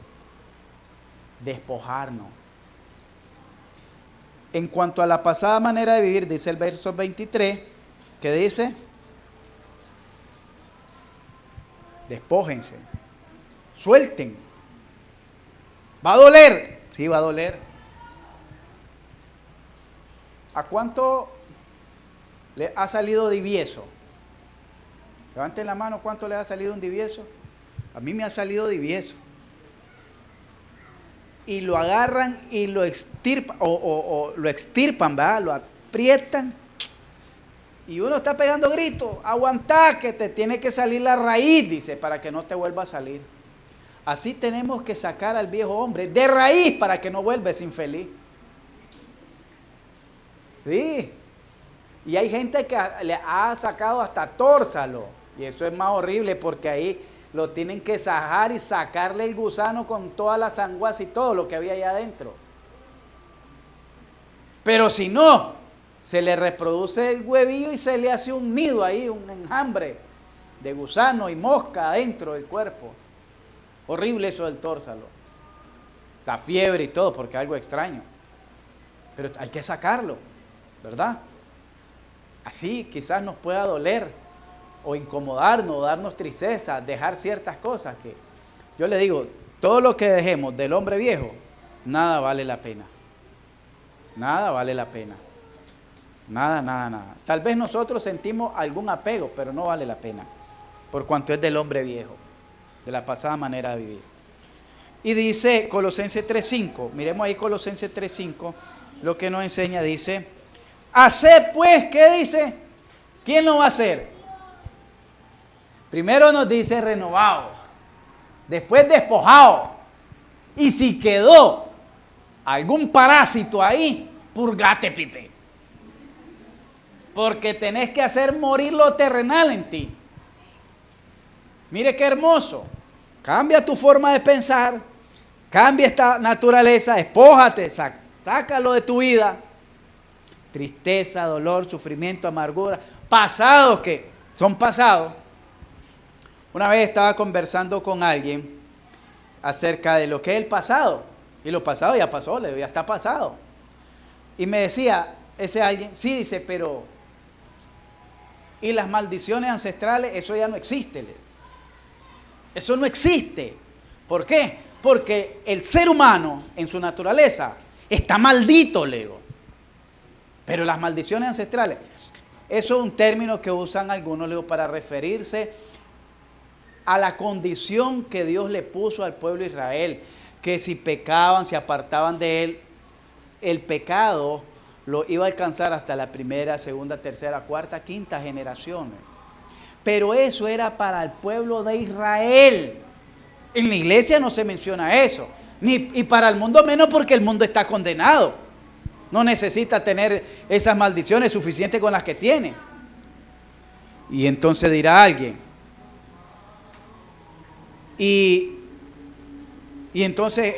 En cuanto a la pasada manera de vivir, dice el verso 23, que dice: despójense, suelten. ¿Va a doler? Sí, va a doler. ¿A cuánto le ha salido divieso? Levanten la mano, ¿cuánto le ha salido un divieso? A mí me ha salido divieso. Y lo agarran y lo extirpan, o lo extirpan, ¿verdad? Lo aprietan. Y uno está pegando gritos: aguantá, que te tiene que salir la raíz, dice, para que no te vuelva a salir. Así tenemos que sacar al viejo hombre de raíz para que no vuelva ese infeliz. Sí. Y hay gente que le ha sacado hasta tórsalo. Y eso es más horrible, porque ahí lo tienen que sajar y sacarle el gusano con toda la sanguaza y todo lo que había allá adentro. Pero si no, se le reproduce el huevillo y se le hace un nido ahí, un enjambre de gusano y mosca adentro del cuerpo. Horrible eso del tórsalo. La fiebre y todo, porque es algo extraño. Pero hay que sacarlo, ¿verdad? Así quizás nos pueda doler o incomodarnos, o darnos tristeza, dejar ciertas cosas que yo le digo: todo lo que dejemos del hombre viejo, nada vale la pena. Nada vale la pena. Nada. Tal vez nosotros sentimos algún apego, pero no vale la pena, por cuanto es del hombre viejo, de la pasada manera de vivir. Y dice Colosenses 3:5, miremos ahí Colosenses 3:5, lo que nos enseña, dice: haced pues, ¿qué dice? ¿Quién lo va a hacer? Primero nos dice renovado, después despojado, y si quedó algún parásito ahí, purgate, pipe. Porque tenés que hacer morir lo terrenal en ti. Mire qué hermoso. Cambia tu forma de pensar, cambia esta naturaleza, despójate, sácalo de tu vida. Tristeza, dolor, sufrimiento, amargura, pasados que son pasados. Una vez estaba conversando con alguien acerca de lo que es el pasado. Y lo pasado ya pasó, ya está pasado. Y me decía ese alguien: sí, dice, pero y las maldiciones ancestrales, eso ya no existe. Eso no existe. ¿Por qué? Porque el ser humano en su naturaleza está maldito, Leo. Pero las maldiciones ancestrales, eso es un término que usan algunos, Leo, para referirse a la condición que Dios le puso al pueblo de Israel, que si pecaban, se apartaban de él, el pecado lo iba a alcanzar hasta la primera, segunda, tercera, cuarta, quinta generaciones. Pero eso era para el pueblo de Israel. En la iglesia no se menciona eso, y para el mundo menos, porque el mundo está condenado. No necesita tener esas maldiciones suficientes con las que tiene. Y entonces dirá alguien: y entonces,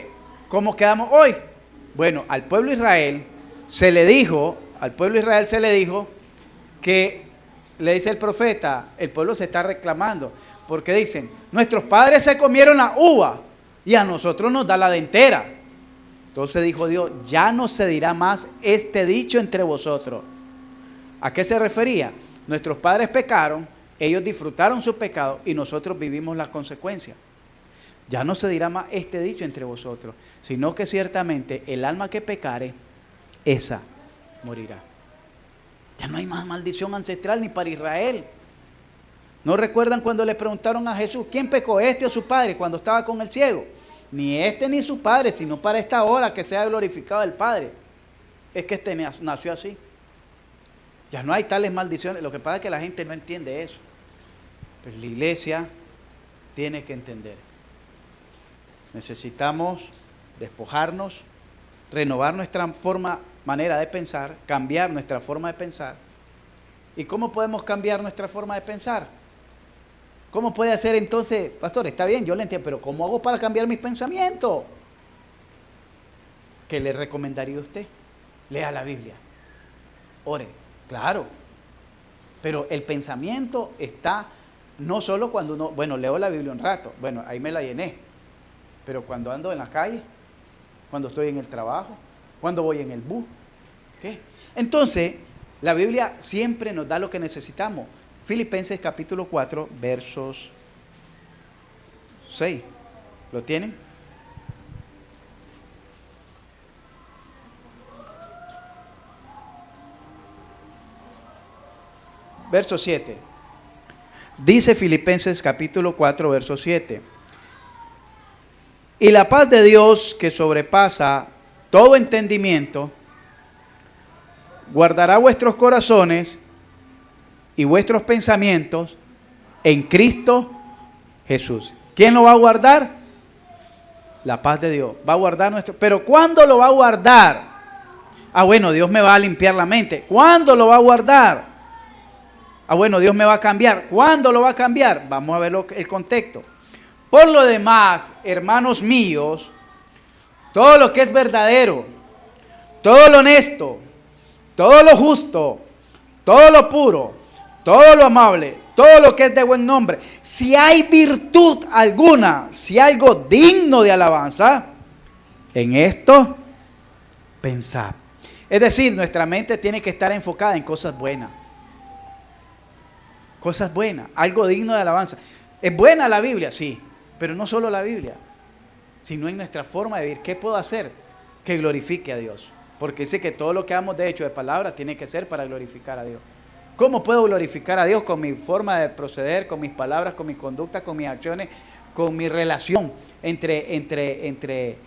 ¿cómo quedamos hoy? Bueno, al pueblo de Israel se le dijo que, le dice el profeta, el pueblo se está reclamando, porque dicen: nuestros padres se comieron la uva y a nosotros nos da la dentera. Entonces dijo Dios: ya no se dirá más este dicho entre vosotros. ¿A qué se refería? Nuestros padres pecaron, ellos disfrutaron su pecado y nosotros vivimos las consecuencias. Ya no se dirá más este dicho entre vosotros, sino que ciertamente el alma que pecare, esa morirá. Ya no hay más maldición ancestral ni para Israel. ¿No recuerdan cuando le preguntaron a Jesús, ¿quién pecó, este o su padre, cuando estaba con el ciego? Ni este ni su padre, sino para esta hora que sea glorificado el Padre. Es que este nació así. Ya no hay tales maldiciones. Lo que pasa es que la gente no entiende eso. Pues la iglesia tiene que entender. Necesitamos despojarnos, renovar nuestra manera de pensar, cambiar nuestra forma de pensar. ¿Y cómo podemos cambiar nuestra forma de pensar? ¿Cómo puede hacer entonces, pastor? Está bien, yo le entiendo, pero ¿cómo hago para cambiar mis pensamientos? ¿Qué le recomendaría a usted? Lea la Biblia, ore, claro, pero el pensamiento está no solo cuando uno, bueno, leo la Biblia un rato, bueno, ahí me la llené, pero cuando ando en la calle, cuando estoy en el trabajo, cuando voy en el bus, ¿qué? Entonces, la Biblia siempre nos da lo que necesitamos. Filipenses capítulo 4, versos 6. ¿Lo tienen? Verso 7. Dice Filipenses capítulo 4, verso 7. Y la paz de Dios, que sobrepasa todo entendimiento, guardará vuestros corazones y vuestros pensamientos en Cristo Jesús. ¿Quién lo va a guardar? La paz de Dios. Va a guardar nuestro. Pero ¿cuándo lo va a guardar? Ah, bueno, Dios me va a limpiar la mente. ¿Cuándo lo va a guardar? Ah, bueno, Dios me va a cambiar. ¿Cuándo lo va a cambiar? Vamos a ver el contexto. Por lo demás, hermanos míos, todo lo que es verdadero, todo lo honesto, todo lo justo, todo lo puro, todo lo amable, todo lo que es de buen nombre, si hay virtud alguna, si hay algo digno de alabanza, en esto pensad. Es decir, nuestra mente tiene que estar enfocada en cosas buenas. Cosas buenas, algo digno de alabanza. ¿Es buena la Biblia? Sí, pero no solo la Biblia, sino en nuestra forma de vivir. ¿Qué puedo hacer que glorifique a Dios? Porque dice que todo lo que hemos de hecho de palabra tiene que ser para glorificar a Dios. ¿Cómo puedo glorificar a Dios? Con mi forma de proceder, con mis palabras, con mi conducta, con mis acciones, con mi relación entre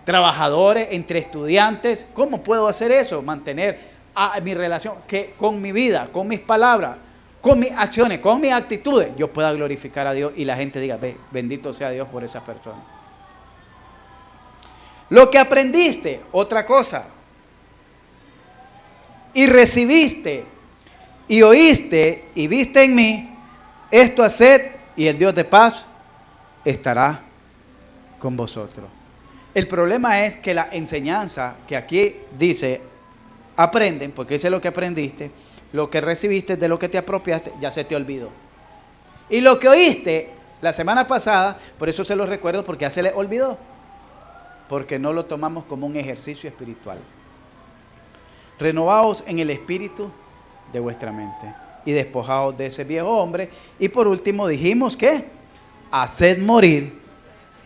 trabajadores, entre estudiantes. ¿Cómo puedo hacer eso? Mantener mi relación con mi vida, con mis palabras, con mis acciones, con mis actitudes. Yo pueda glorificar a Dios y la gente diga, ve, bendito sea Dios por esa persona. Lo que aprendiste, otra cosa. Y recibiste, y oíste, y viste en mí, esto haced, y el Dios de paz estará con vosotros. El problema es que la enseñanza que aquí dice, aprenden, porque eso es lo que aprendiste, lo que recibiste de lo que te apropiaste, ya se te olvidó. Y lo que oíste la semana pasada, por eso se lo recuerdo, porque ya se le olvidó. Porque no lo tomamos como un ejercicio espiritual. Renovaos en el espíritu de vuestra mente y despojaos de ese viejo hombre. Y por último dijimos que haced morir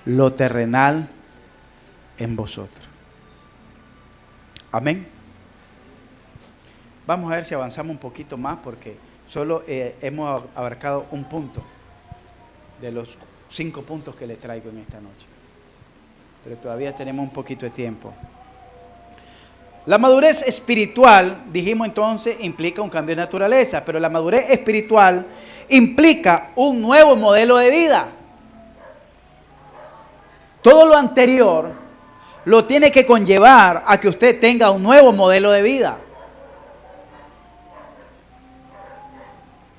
lo terrenal en vosotros. Amén. Vamos a ver si avanzamos un poquito más porque solo hemos abarcado un punto de los 5 puntos que les traigo en esta noche. Pero todavía tenemos un poquito de tiempo. La madurez espiritual, dijimos entonces, implica un cambio de naturaleza, pero la madurez espiritual implica un nuevo modelo de vida. Todo lo anterior lo tiene que conllevar a que usted tenga un nuevo modelo de vida.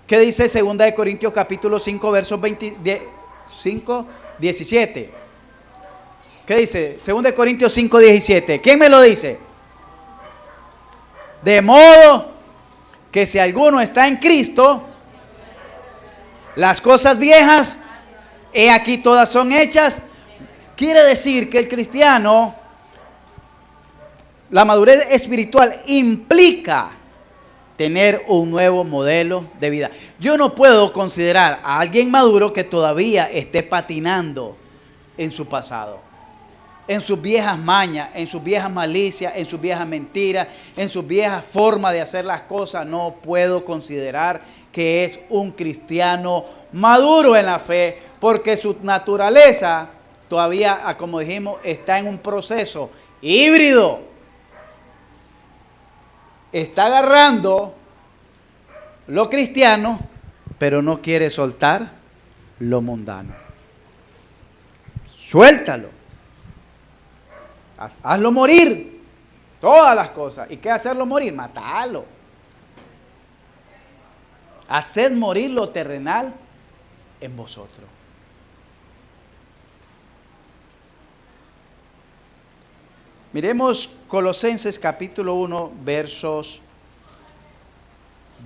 ¿Qué dice 2 de Corintios capítulo 5, versos 17? ¿Qué dice? 2 de Corintios 5, 17. ¿Quién me lo dice? De modo que si alguno está en Cristo, las cosas viejas, he aquí todas son hechas. Quiere decir que el cristiano, la madurez espiritual implica tener un nuevo modelo de vida. Yo no puedo considerar a alguien maduro que todavía esté patinando en su pasado. en sus viejas mañas, en sus viejas malicias, en sus viejas mentiras, en sus viejas formas de hacer las cosas, no puedo considerar que es un cristiano maduro en la fe, porque su naturaleza todavía, como dijimos, está en un proceso híbrido. Está agarrando lo cristiano, pero no quiere soltar lo mundano. Suéltalo. Hazlo morir. Todas las cosas. ¿Y qué hacerlo morir? Matarlo. Haced morir lo terrenal en vosotros. Miremos Colosenses capítulo 1, versos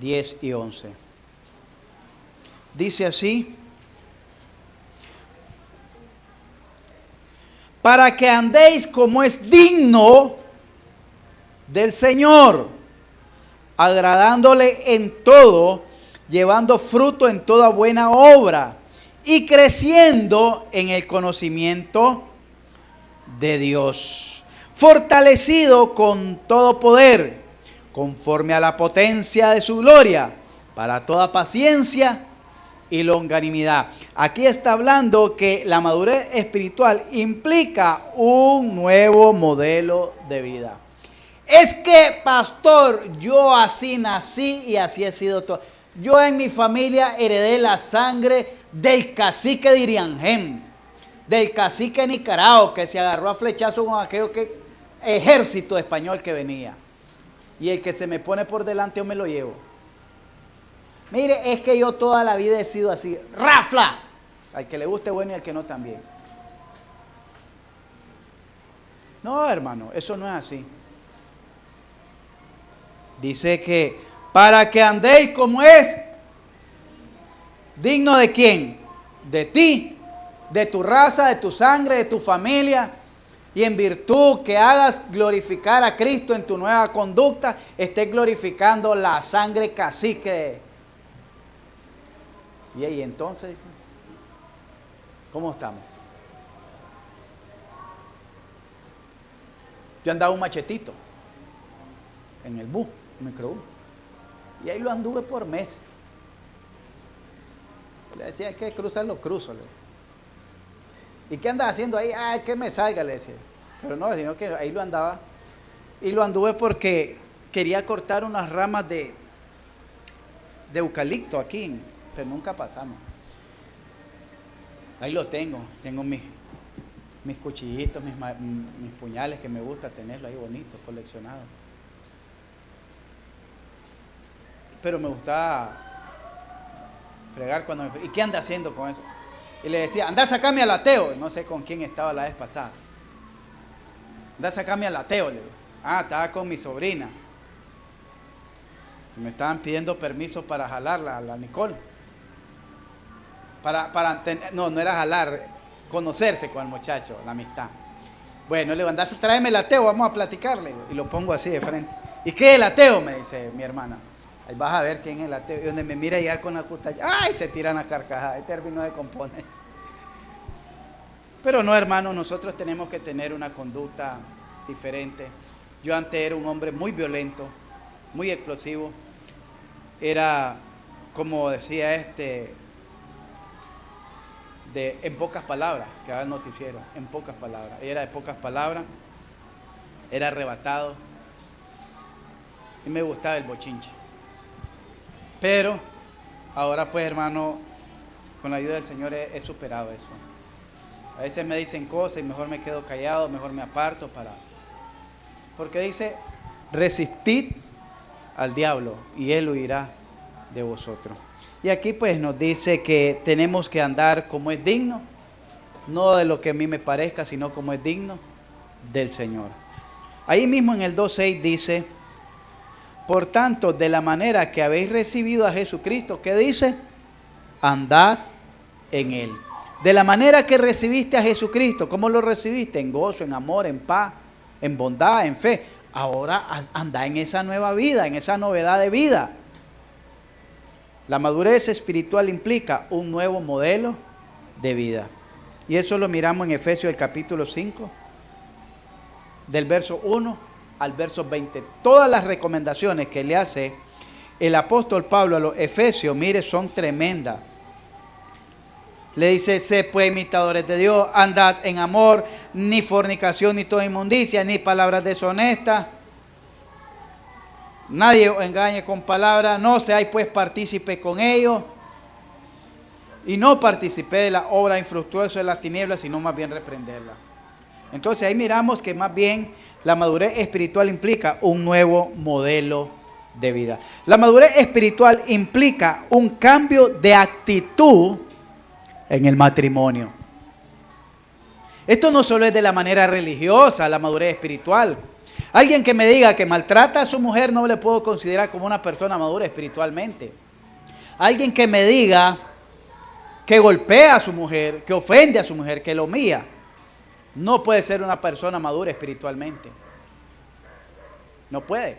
10 y 11. Dice así: para que andéis como es digno del Señor, agradándole en todo, llevando fruto en toda buena obra y creciendo en el conocimiento de Dios, fortalecido con todo poder, conforme a la potencia de su gloria, para toda paciencia y longanimidad. Aquí está hablando que la madurez espiritual implica un nuevo modelo de vida. Es que, pastor, yo así nací y así he sido todo. Yo en mi familia heredé la sangre del cacique de Iriangén, del cacique de Nicaragua, que se agarró a flechazo con aquello ejército español que venía. Y el que se me pone por delante yo me lo llevo. Mire, es que yo toda la vida he sido así, ¡rafla! Al que le guste bueno y al que no también. No, hermano, eso no es así. Dice que para que andéis como es, digno de quién, de ti, de tu raza, de tu sangre, de tu familia, y en virtud que hagas glorificar a Cristo en tu nueva conducta, estés glorificando la sangre cacique. Y ahí entonces, ¿cómo estamos? Yo andaba un machetito en el bus, microbús, y ahí lo anduve por meses. Le decía, hay que cruzarlo, cruzo. ¿Y qué andas haciendo ahí? Ah, que me salga, le decía. Pero no, sino que ahí lo andaba. Y lo anduve porque quería cortar unas ramas de eucalipto aquí, pero nunca pasamos. Ahí lo tengo mis cuchillitos, mis puñales, que me gusta tenerlo ahí bonito, coleccionado. Pero me gustaba fregar cuando ¿y qué anda haciendo con eso? Y le decía, anda a sacarme al ateo. No sé con quién estaba la vez pasada. Anda a sacarme al ateo, le digo. Ah, estaba con mi sobrina. Y me estaban pidiendo permiso para jalarla a la Nicole. No era jalar, conocerse con el muchacho, la amistad. Bueno, le digo, anda a traerme el ateo, vamos a platicarle. Y lo pongo así de frente. ¿Y qué es el ateo? Me dice mi hermana. Ahí vas a ver quién es el ateo. Y donde me mira ya con la cuchara, ¡ay! Se tiran a carcajadas. Ahí terminó de componer. Pero no, hermanos, nosotros tenemos que tener una conducta diferente. Yo antes era un hombre muy violento, muy explosivo. Era, como decía en pocas palabras, que haga el noticiero, en pocas palabras. Era de pocas palabras, era arrebatado y me gustaba el bochinche. Pero ahora pues, hermano, con la ayuda del Señor he superado eso. A veces me dicen cosas y mejor me quedo callado, mejor me aparto porque dice, resistid al diablo y él huirá de vosotros. Y aquí pues nos dice que tenemos que andar como es digno, no de lo que a mí me parezca, sino como es digno del Señor. Ahí mismo en el 2:6 dice, por tanto, de la manera que habéis recibido a Jesucristo, ¿qué dice? Andad en Él. De la manera que recibiste a Jesucristo, ¿cómo lo recibiste? En gozo, en amor, en paz, en bondad, en fe. Ahora anda en esa nueva vida, en esa novedad de vida. La madurez espiritual implica un nuevo modelo de vida. Y eso lo miramos en Efesios el capítulo 5, del verso 1 al verso 20. Todas las recomendaciones que le hace el apóstol Pablo a los Efesios, mire, son tremendas. Le dice, sé pues imitadores de Dios, andad en amor, ni fornicación, ni toda inmundicia, ni palabras deshonestas. Nadie os engañe con palabras, no seáis pues partícipe con ellos. Y no participé de la obra infructuosa de las tinieblas, sino más bien reprenderla. Entonces ahí miramos que más bien la madurez espiritual implica un nuevo modelo de vida. La madurez espiritual implica un cambio de actitud en el matrimonio. Esto no solo es de la manera religiosa, la madurez espiritual. Alguien que me diga que maltrata a su mujer no le puedo considerar como una persona madura espiritualmente. Alguien que me diga que golpea a su mujer, que ofende a su mujer, que lo humilla, no puede ser una persona madura espiritualmente. No puede.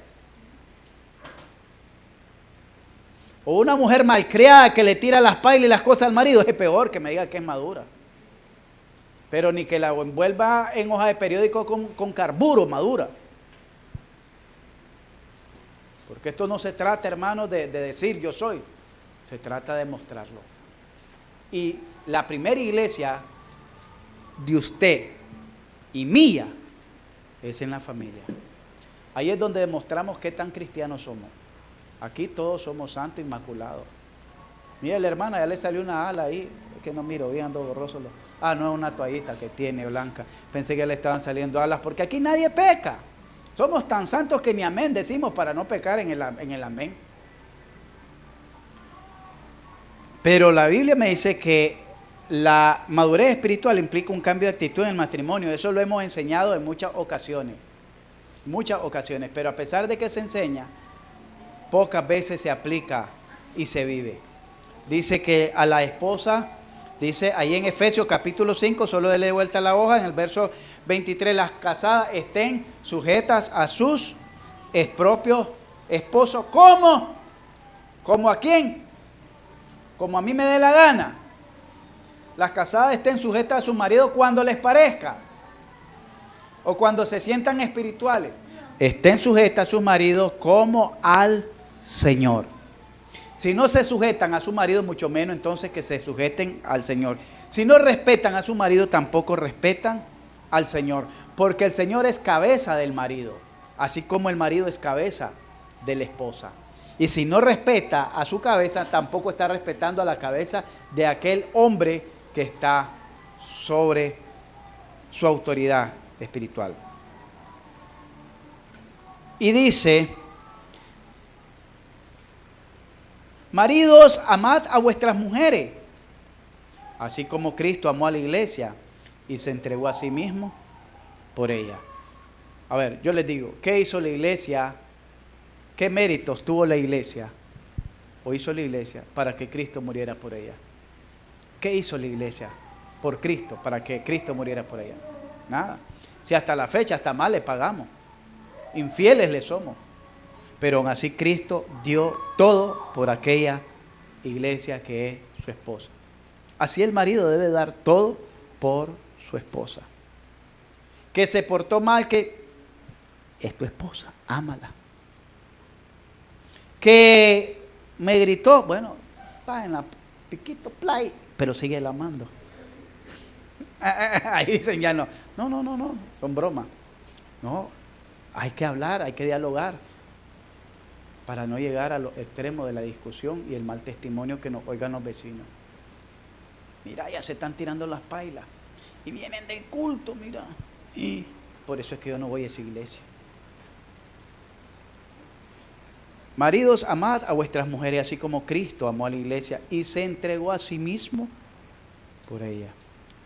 O una mujer malcriada que le tira las pailas y las cosas al marido, es peor que me diga que es madura. Pero ni que la envuelva en hoja de periódico con carburo madura. Porque esto no se trata, hermanos, de decir yo soy. Se trata de mostrarlo. Y la primera iglesia de usted y mía es en la familia. Ahí es donde demostramos qué tan cristianos somos. Aquí todos somos santos, inmaculados. Mira, la hermana ya le salió una ala ahí, es que no miro bien, ando borroso. No, es una toallita que tiene blanca. Pensé que le estaban saliendo alas, porque aquí nadie peca. Somos tan santos que ni amén decimos para no pecar en el amén. Pero la Biblia me dice que la madurez espiritual implica un cambio de actitud en el matrimonio. Eso lo hemos enseñado en muchas ocasiones. Pero a pesar de que se enseña, pocas veces se aplica y se vive. Dice que a la esposa, dice ahí en Efesios capítulo 5, solo déle vuelta a la hoja, en el verso 23, las casadas estén sujetas a sus propios esposos. ¿Cómo? ¿Cómo a quién? Como a mí me dé la gana. Las casadas estén sujetas a su marido cuando les parezca. O cuando se sientan espirituales. Estén sujetas a sus maridos como al Señor. Si no se sujetan a su marido, mucho menos entonces que se sujeten al Señor. Si no respetan a su marido, tampoco respetan al Señor. Porque el Señor es cabeza del marido. Así como el marido es cabeza de la esposa. Y si no respeta a su cabeza, tampoco está respetando a la cabeza de aquel hombre que está sobre su autoridad espiritual. Y dice, maridos, amad a vuestras mujeres, así como Cristo amó a la iglesia y se entregó a sí mismo por ella. A ver, yo les digo, ¿qué hizo la iglesia? ¿Qué méritos tuvo la iglesia? ¿O hizo la iglesia para que Cristo muriera por ella? ¿Qué hizo la iglesia por Cristo para que Cristo muriera por ella? Nada. Si hasta la fecha, hasta mal le pagamos. Infieles le somos. Pero aún así Cristo dio todo por aquella iglesia que es su esposa. Así el marido debe dar todo por su esposa. Que se portó mal, que es tu esposa, ámala. Que me gritó, bueno, va en la piquito play, pero sigue la amando. Ahí dicen ya no, son bromas. No, hay que hablar, hay que dialogar para no llegar a los extremos de la discusión y el mal testimonio que nos oigan los vecinos. Mira, ya se están tirando las pailas y vienen del culto, mira. Y por eso es que yo no voy a esa iglesia. Maridos, amad a vuestras mujeres, así como Cristo amó a la iglesia y se entregó a sí mismo por ella,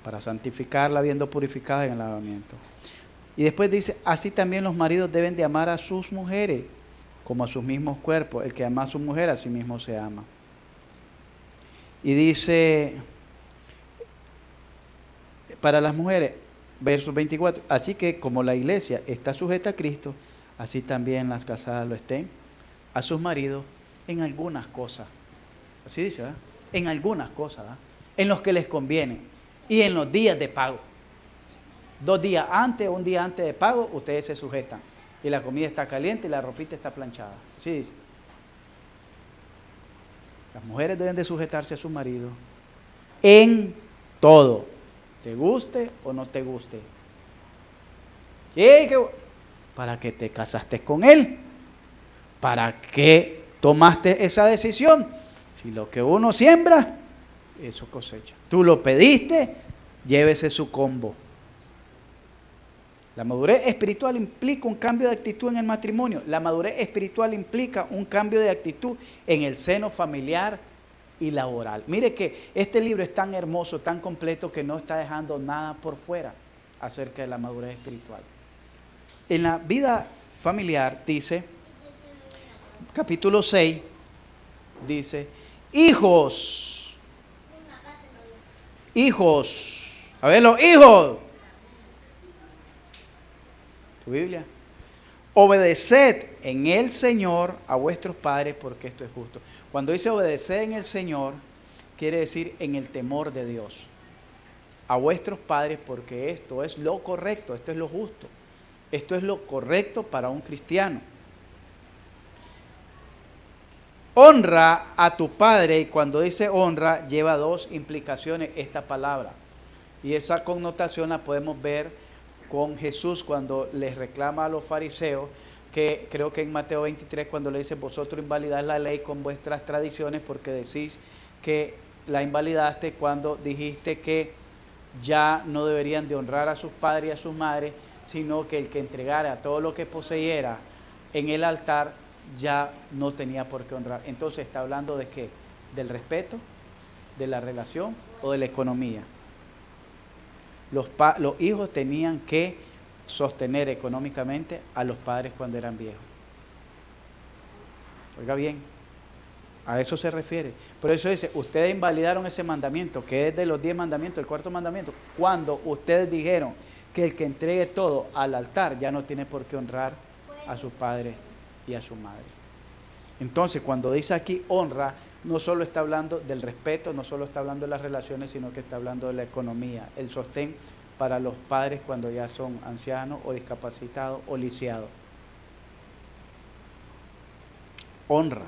para santificarla, habiendo purificado en el lavamiento. Y después dice, así también los maridos deben de amar a sus mujeres, como a sus mismos cuerpos. El que ama a su mujer, a sí mismo se ama. Y dice, para las mujeres, verso 24, así que como la iglesia está sujeta a Cristo, así también las casadas lo estén a sus maridos en algunas cosas. Así dice, ¿verdad? En algunas cosas, ¿verdad? En los que les conviene y en los días de pago. 2 días antes o un día antes de pago, ustedes se sujetan. Y la comida está caliente y la ropita está planchada. Así dice. Las mujeres deben de sujetarse a su marido en todo, te guste o no te guste. ¿Para qué te casaste con él? ¿Para qué tomaste esa decisión? Si lo que uno siembra, eso cosecha. Tú lo pediste, llévese su combo. La madurez espiritual implica un cambio de actitud en el matrimonio. La madurez espiritual implica un cambio de actitud en el seno familiar y laboral. Mire que este libro es tan hermoso, tan completo, que no está dejando nada por fuera acerca de la madurez espiritual. En la vida familiar dice, capítulo 6, dice, hijos, a ver los hijos, tu Biblia, obedeced en el Señor a vuestros padres porque esto es justo. Cuando dice obedecer en el Señor, quiere decir en el temor de Dios. A vuestros padres porque esto es lo correcto, esto es lo justo. Esto es lo correcto para un cristiano. Honra a tu padre, y cuando dice honra, lleva 2 implicaciones esta palabra. Y esa connotación la podemos ver con Jesús cuando les reclama a los fariseos, que creo que en Mateo 23, cuando le dice, vosotros invalidáis la ley con vuestras tradiciones porque decís que la invalidaste cuando dijiste que ya no deberían de honrar a sus padres y a sus madres, sino que el que entregara todo lo que poseyera en el altar ya no tenía por qué honrar. Entonces está hablando de qué, del respeto, de la relación o de la economía. Los hijos tenían que sostener económicamente a los padres cuando eran viejos. Oiga bien, a eso se refiere. Por eso dice, ustedes invalidaron ese mandamiento, que es de los 10 mandamientos, el 4.º mandamiento, cuando ustedes dijeron que el que entregue todo al altar ya no tiene por qué honrar a sus padres y a su madre. Entonces, cuando dice aquí honra, no solo está hablando del respeto, no solo está hablando de las relaciones, sino que está hablando de la economía, el sostén para los padres cuando ya son ancianos o discapacitados o lisiados. Honra.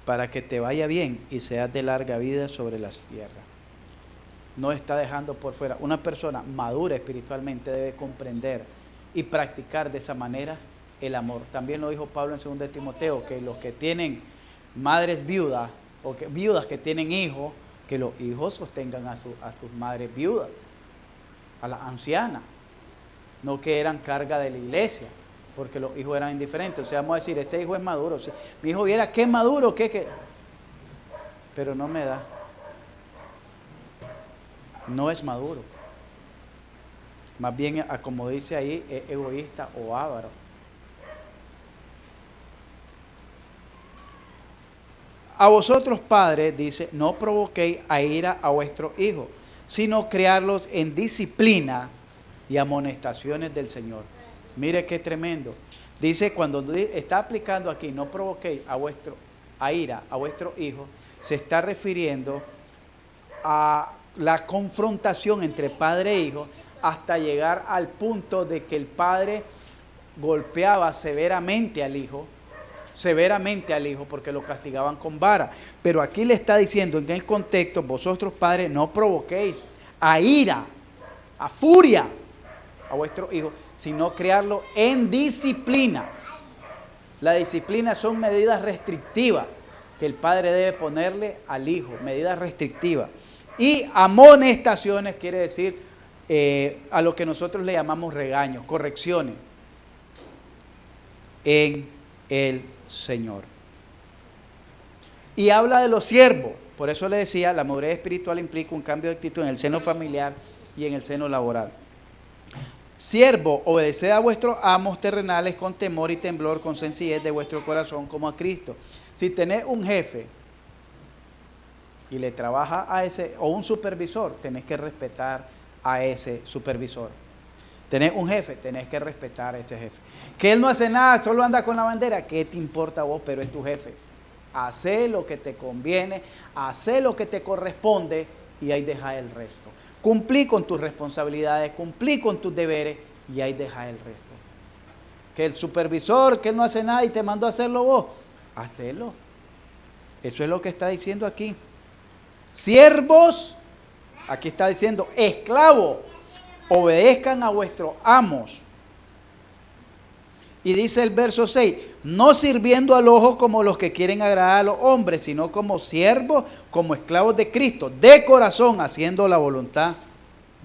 Para que te vaya bien y seas de larga vida sobre las tierras. No está dejando por fuera. Una persona madura espiritualmente debe comprender y practicar de esa manera el amor. También lo dijo Pablo en 2 de Timoteo, que los que tienen madres viudas o viudas que tienen hijos, que los hijos sostengan a sus madres viudas, a las ancianas, no que eran carga de la iglesia, porque los hijos eran indiferentes. O sea, vamos a decir, este hijo es maduro. Si mi hijo viera qué maduro, qué, pero no me da. No es maduro. Más bien, como dice ahí, es egoísta o avaro. A vosotros padres, dice, no provoquéis a ira a vuestros hijos, sino criarlos en disciplina y amonestaciones del Señor. Mire qué tremendo. Dice, cuando está aplicando aquí, no provoquéis a ira a vuestros hijos, se está refiriendo a la confrontación entre padre e hijo, hasta llegar al punto de que el padre golpeaba severamente al hijo porque lo castigaban con vara. Pero aquí le está diciendo en el contexto, vosotros padres no provoquéis a ira, a furia a vuestros hijos, sino criarlo en disciplina. La disciplina son medidas restrictivas que el padre debe ponerle al hijo, medidas restrictivas. Y amonestaciones quiere decir a lo que nosotros le llamamos regaños, correcciones en el Señor. Y habla de los siervos. Por eso le decía, la madurez espiritual implica un cambio de actitud en el seno familiar y en el seno laboral. Siervo, obedeced a vuestros amos terrenales con temor y temblor, con sencillez de vuestro corazón como a Cristo. Si tenés un jefe y le trabaja a ese, o un supervisor, tenés que respetar a ese supervisor. Tenés un jefe, tenés que respetar a ese jefe. Que él no hace nada, solo anda con la bandera, ¿qué te importa a vos? Pero es tu jefe. Hacé lo que te conviene, hacé lo que te corresponde y ahí deja el resto. Cumplí con tus responsabilidades, cumplí con tus deberes y ahí deja el resto. Que el supervisor, que él no hace nada y te mandó a hacerlo vos, hacelo. Eso es lo que está diciendo aquí. Siervos, aquí está diciendo, esclavos, obedezcan a vuestros amos. Y dice el verso 6, no sirviendo al ojo como los que quieren agradar a los hombres, sino como siervos, como esclavos de Cristo, de corazón, haciendo la voluntad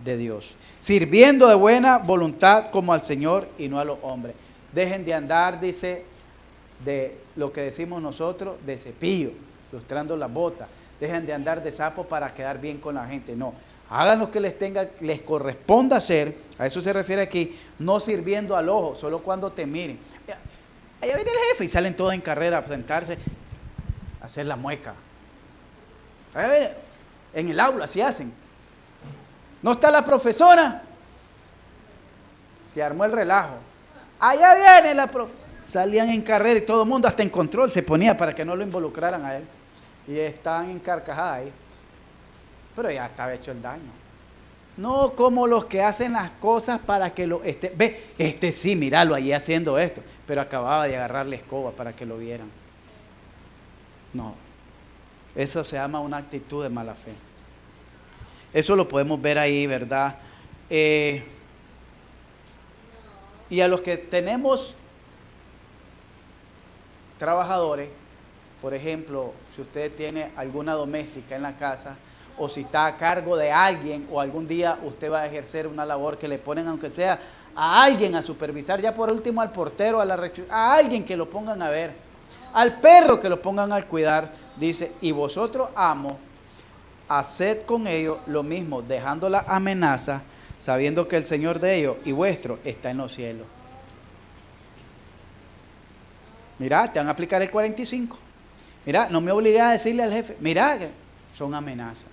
de Dios. Sirviendo de buena voluntad como al Señor y no a los hombres. Dejen de andar, dice, de lo que decimos nosotros, de cepillo, lustrando las botas. Dejen de andar de sapo para quedar bien con la gente. No, hagan lo que les corresponda hacer. A eso se refiere aquí, no sirviendo al ojo, solo cuando te miren. Allá viene el jefe y salen todos en carrera a sentarse, a hacer la mueca. Allá viene, en el aula así hacen. No está la profesora, se armó el relajo. Allá viene la profesora. Salían en carrera y todo el mundo hasta en control se ponía para que no lo involucraran a él. Y estaban en carcajada ahí. Pero ya estaba hecho el daño. No como los que hacen las cosas para que lo esté. Ve, sí, míralo allí haciendo esto. Pero acababa de agarrar la escoba para que lo vieran. No. Eso se llama una actitud de mala fe. Eso lo podemos ver ahí, ¿verdad? Y a los que tenemos trabajadores, por ejemplo, si usted tiene alguna doméstica en la casa, o si está a cargo de alguien, o algún día usted va a ejercer una labor que le ponen, aunque sea a alguien a supervisar, ya por último al portero, a alguien que lo pongan a ver, al perro que lo pongan al cuidar, dice, y vosotros amos, haced con ellos lo mismo, dejando la amenaza, sabiendo que el Señor de ellos y vuestro está en los cielos. Mira, te van a aplicar el 45. Mira, no me obligué a decirle al jefe, mira, son amenazas.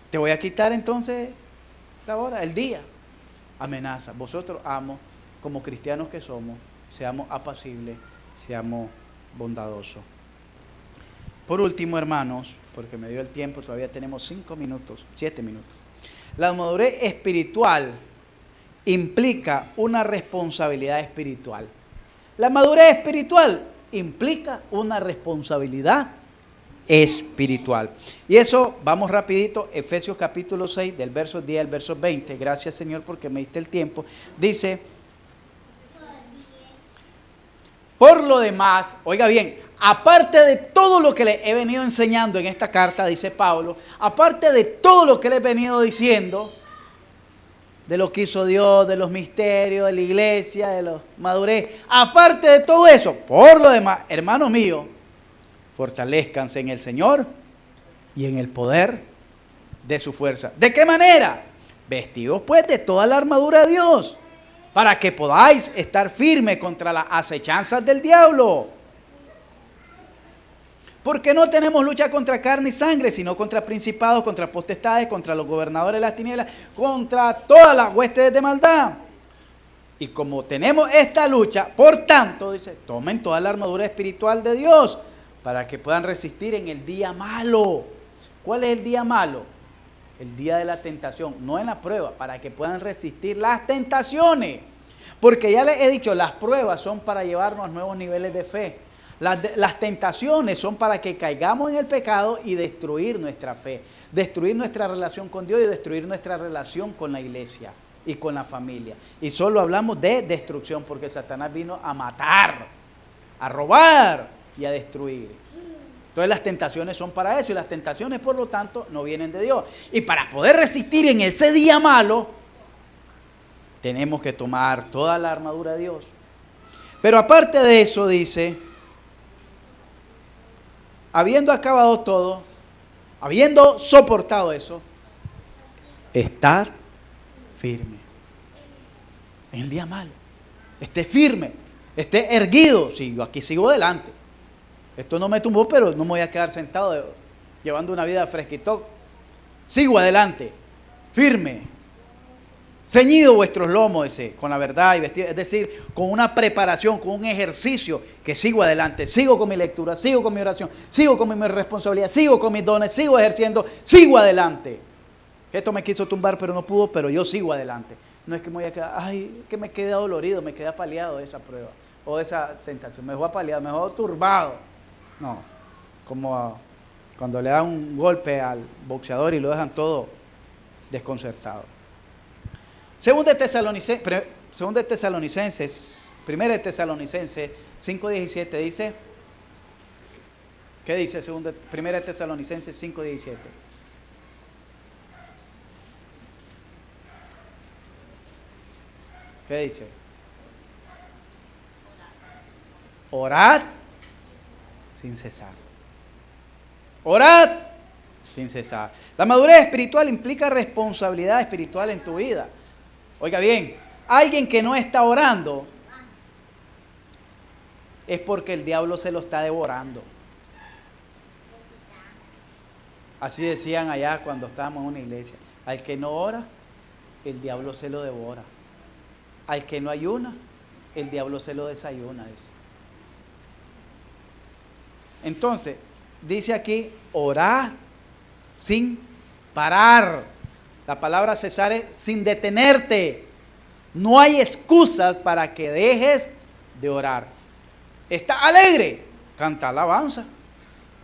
Te voy a quitar entonces la hora, el día. Amenaza. Vosotros, amos, como cristianos que somos, seamos apacibles, seamos bondadosos. Por último, hermanos, porque me dio el tiempo, todavía tenemos 7 minutos. La madurez espiritual implica una responsabilidad espiritual. La madurez espiritual implica una responsabilidad espiritual. Y eso, vamos rapidito, Efesios capítulo 6, del verso 10 al verso 20. Gracias, Señor, porque me diste el tiempo. Dice, por lo demás, oiga bien, aparte de todo lo que le he venido enseñando en esta carta, dice Pablo, aparte de todo lo que le he venido diciendo, de lo que hizo Dios, de los misterios, de la iglesia, de la madurez, aparte de todo eso, por lo demás, hermanos míos, fortalezcanse en el Señor y en el poder de su fuerza. ¿De qué manera? Vestidos pues de toda la armadura de Dios, para que podáis estar firmes contra las acechanzas del diablo. Porque no tenemos lucha contra carne y sangre, sino contra principados, contra potestades, contra los gobernadores de las tinieblas, contra todas las huestes de maldad. Y como tenemos esta lucha, por tanto, dice, tomen toda la armadura espiritual de Dios, para que puedan resistir en el día malo. ¿Cuál es el día malo? El día de la tentación, no en la prueba, para que puedan resistir las tentaciones. Porque ya les he dicho, las pruebas son para llevarnos a nuevos niveles de fe. Las tentaciones son para que caigamos en el pecado y destruir nuestra fe, destruir nuestra relación con Dios y destruir nuestra relación con la iglesia y con la familia. Y solo hablamos de destrucción porque Satanás vino a matar, a robar y a destruir. Entonces las tentaciones son para eso y las tentaciones, por lo tanto, no vienen de Dios. Y para poder resistir en ese día malo, tenemos que tomar toda la armadura de Dios. Pero aparte de eso, dice, habiendo acabado todo, habiendo soportado eso, estar firme en el día malo. Esté firme, esté erguido. Sí, yo aquí sigo adelante. Esto no me tumbó, pero no me voy a quedar sentado llevando una vida fresquito. Sigo adelante, firme. Ceñido vuestros lomos, dice, con la verdad y vestido, es decir, con una preparación, con un ejercicio, que sigo adelante, sigo con mi lectura, sigo con mi oración, sigo con mi responsabilidad, sigo con mis dones, sigo ejerciendo, sigo adelante. Que esto me quiso tumbar, pero no pudo, pero yo sigo adelante. No es que me voy a quedar, ay, que me quedé dolorido, me quedé apaleado de esa prueba o de esa tentación. Me dejó apaleado, me dejó turbado. No, como cuando le dan un golpe al boxeador y lo dejan todo desconcertado. Segunda de Tesalonicenses 5:17 dice, ¿qué dice? Primera de Tesalonicenses 5:17. ¿Qué dice? Orad sin cesar. Orad sin cesar. La madurez espiritual implica responsabilidad espiritual en tu vida. Oiga bien, alguien que no está orando es porque el diablo se lo está devorando. Así decían allá cuando estábamos en una iglesia. Al que no ora, el diablo se lo devora. Al que no ayuna, el diablo se lo desayuna. Dice. Entonces, dice aquí, orar sin parar. La palabra cesar es sin detenerte. No hay excusas para que dejes de orar. ¿Estás alegre? Canta alabanza.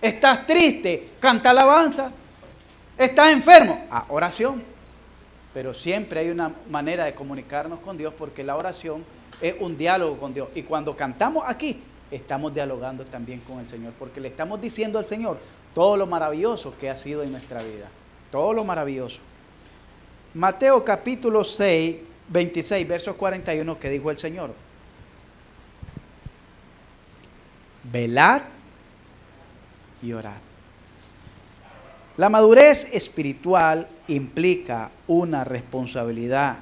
¿Estás triste? Canta alabanza. ¿Estás enfermo? Oración. Pero siempre hay una manera de comunicarnos con Dios porque la oración es un diálogo con Dios. Y cuando cantamos aquí, estamos dialogando también con el Señor, porque le estamos diciendo al Señor todo lo maravilloso que ha sido en nuestra vida. Todo lo maravilloso. Mateo capítulo 6, 26, versos 41, que dijo el Señor. Velad y orad. La madurez espiritual implica una responsabilidad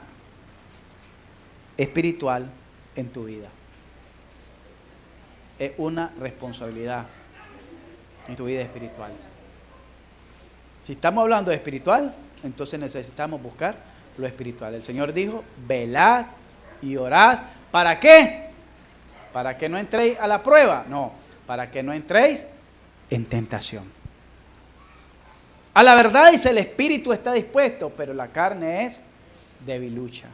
espiritual en tu vida. Es una responsabilidad en tu vida espiritual. Si estamos hablando de espiritual, entonces necesitamos buscar lo espiritual. El Señor dijo, velad y orad. ¿Para qué? ¿Para que no entréis a la prueba? No, para que no entréis en tentación. A la verdad dice, el espíritu está dispuesto, pero la carne es debilucha.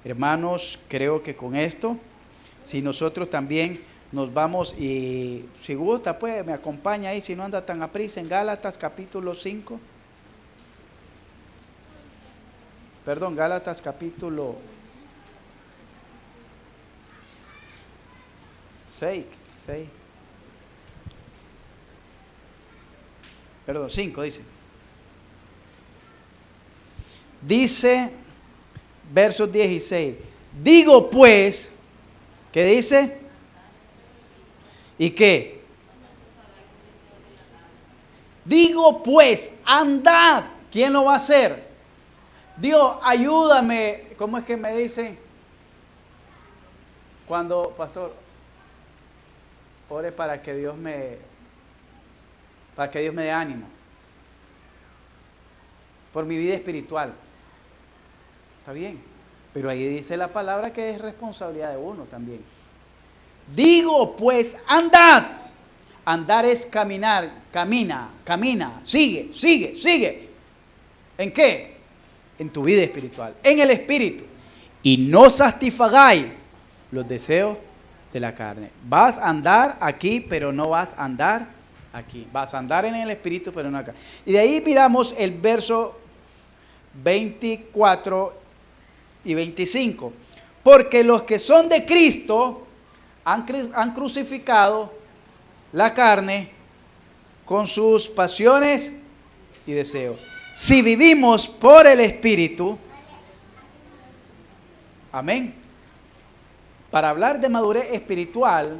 Hermanos, creo que con esto, si nosotros también nos vamos, y si gusta, pues me acompaña ahí, si no anda tan aprisa, en Gálatas capítulo 5. Perdón, Gálatas capítulo 6. Perdón, 5 dice. Dice, versos 16. Digo pues, ¿qué dice? ¿Y qué? Digo pues, andad. ¿Quién lo va a hacer? Dios, ayúdame. ¿Cómo es que me dicen? Cuando, pastor, ore para que Dios me dé ánimo. Por mi vida espiritual. Está bien. Pero ahí dice la palabra que es responsabilidad de uno también. Digo pues, andad. Andar es caminar, camina, sigue. ¿En qué? En tu vida espiritual, en el espíritu. Y no satisfagáis los deseos de la carne. Vas a andar aquí, pero no vas a andar aquí. Vas a andar en el espíritu, pero no acá. Y de ahí miramos el verso 24 y 25. Porque los que son de Cristo han crucificado la carne con sus pasiones y deseos. Si vivimos por el Espíritu, amén. Para hablar de madurez espiritual,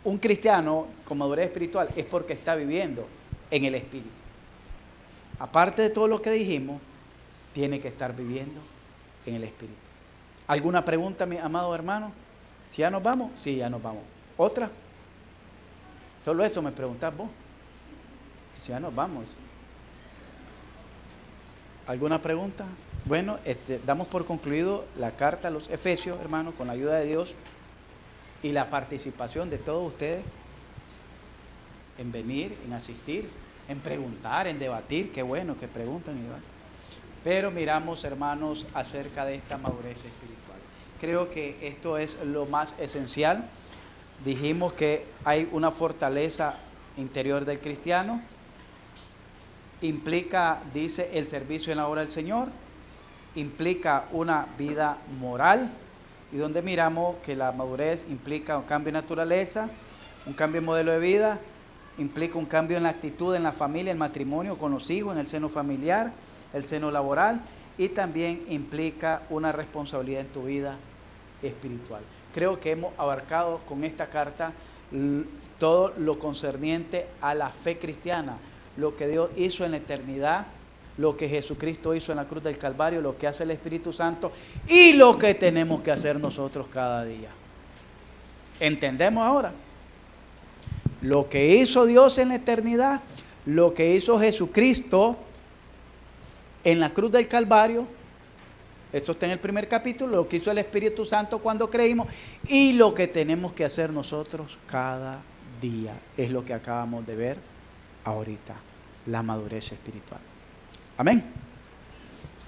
un cristiano con madurez espiritual es porque está viviendo en el Espíritu. Aparte de todo lo que dijimos, tiene que estar viviendo en el Espíritu. ¿Alguna pregunta, mi amado hermano? ¿Si ya nos vamos? Sí, ya nos vamos. ¿Otra? Solo eso me preguntás vos. Si ya nos vamos. ¿Alguna pregunta? Bueno, damos por concluido la carta a los Efesios, hermanos, con la ayuda de Dios y la participación de todos ustedes en venir, en asistir, en preguntar, en debatir. Qué bueno que preguntan y debaten. Pero miramos, hermanos, acerca de esta madurez espiritual. Creo que esto es lo más esencial. Dijimos que hay una fortaleza interior del cristiano. Implica, dice, el servicio en la obra del Señor. Implica una vida moral. Y donde miramos que la madurez implica un cambio de naturaleza, un cambio de modelo de vida, implica un cambio en la actitud en la familia, en el matrimonio, con los hijos, en el seno familiar, el seno laboral, y también implica una responsabilidad en tu vida espiritual. Creo que hemos abarcado con esta carta todo lo concerniente a la fe cristiana, lo que Dios hizo en la eternidad, lo que Jesucristo hizo en la cruz del Calvario, lo que hace el Espíritu Santo y lo que tenemos que hacer nosotros cada día. ¿Entendemos ahora? Lo que hizo Dios en la eternidad, lo que hizo Jesucristo en la cruz del Calvario, esto está en el primer capítulo, lo que hizo el Espíritu Santo cuando creímos y lo que tenemos que hacer nosotros cada día. Es lo que acabamos de ver ahorita, la madurez espiritual. Amén.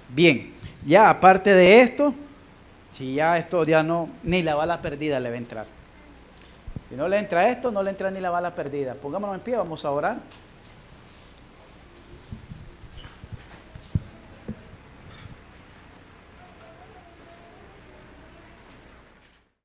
Bien, ya aparte de esto, si ya esto ya no, ni la bala perdida le va a entrar. Si no le entra esto, no le entra ni la bala perdida. Pongámonos en pie, vamos a orar.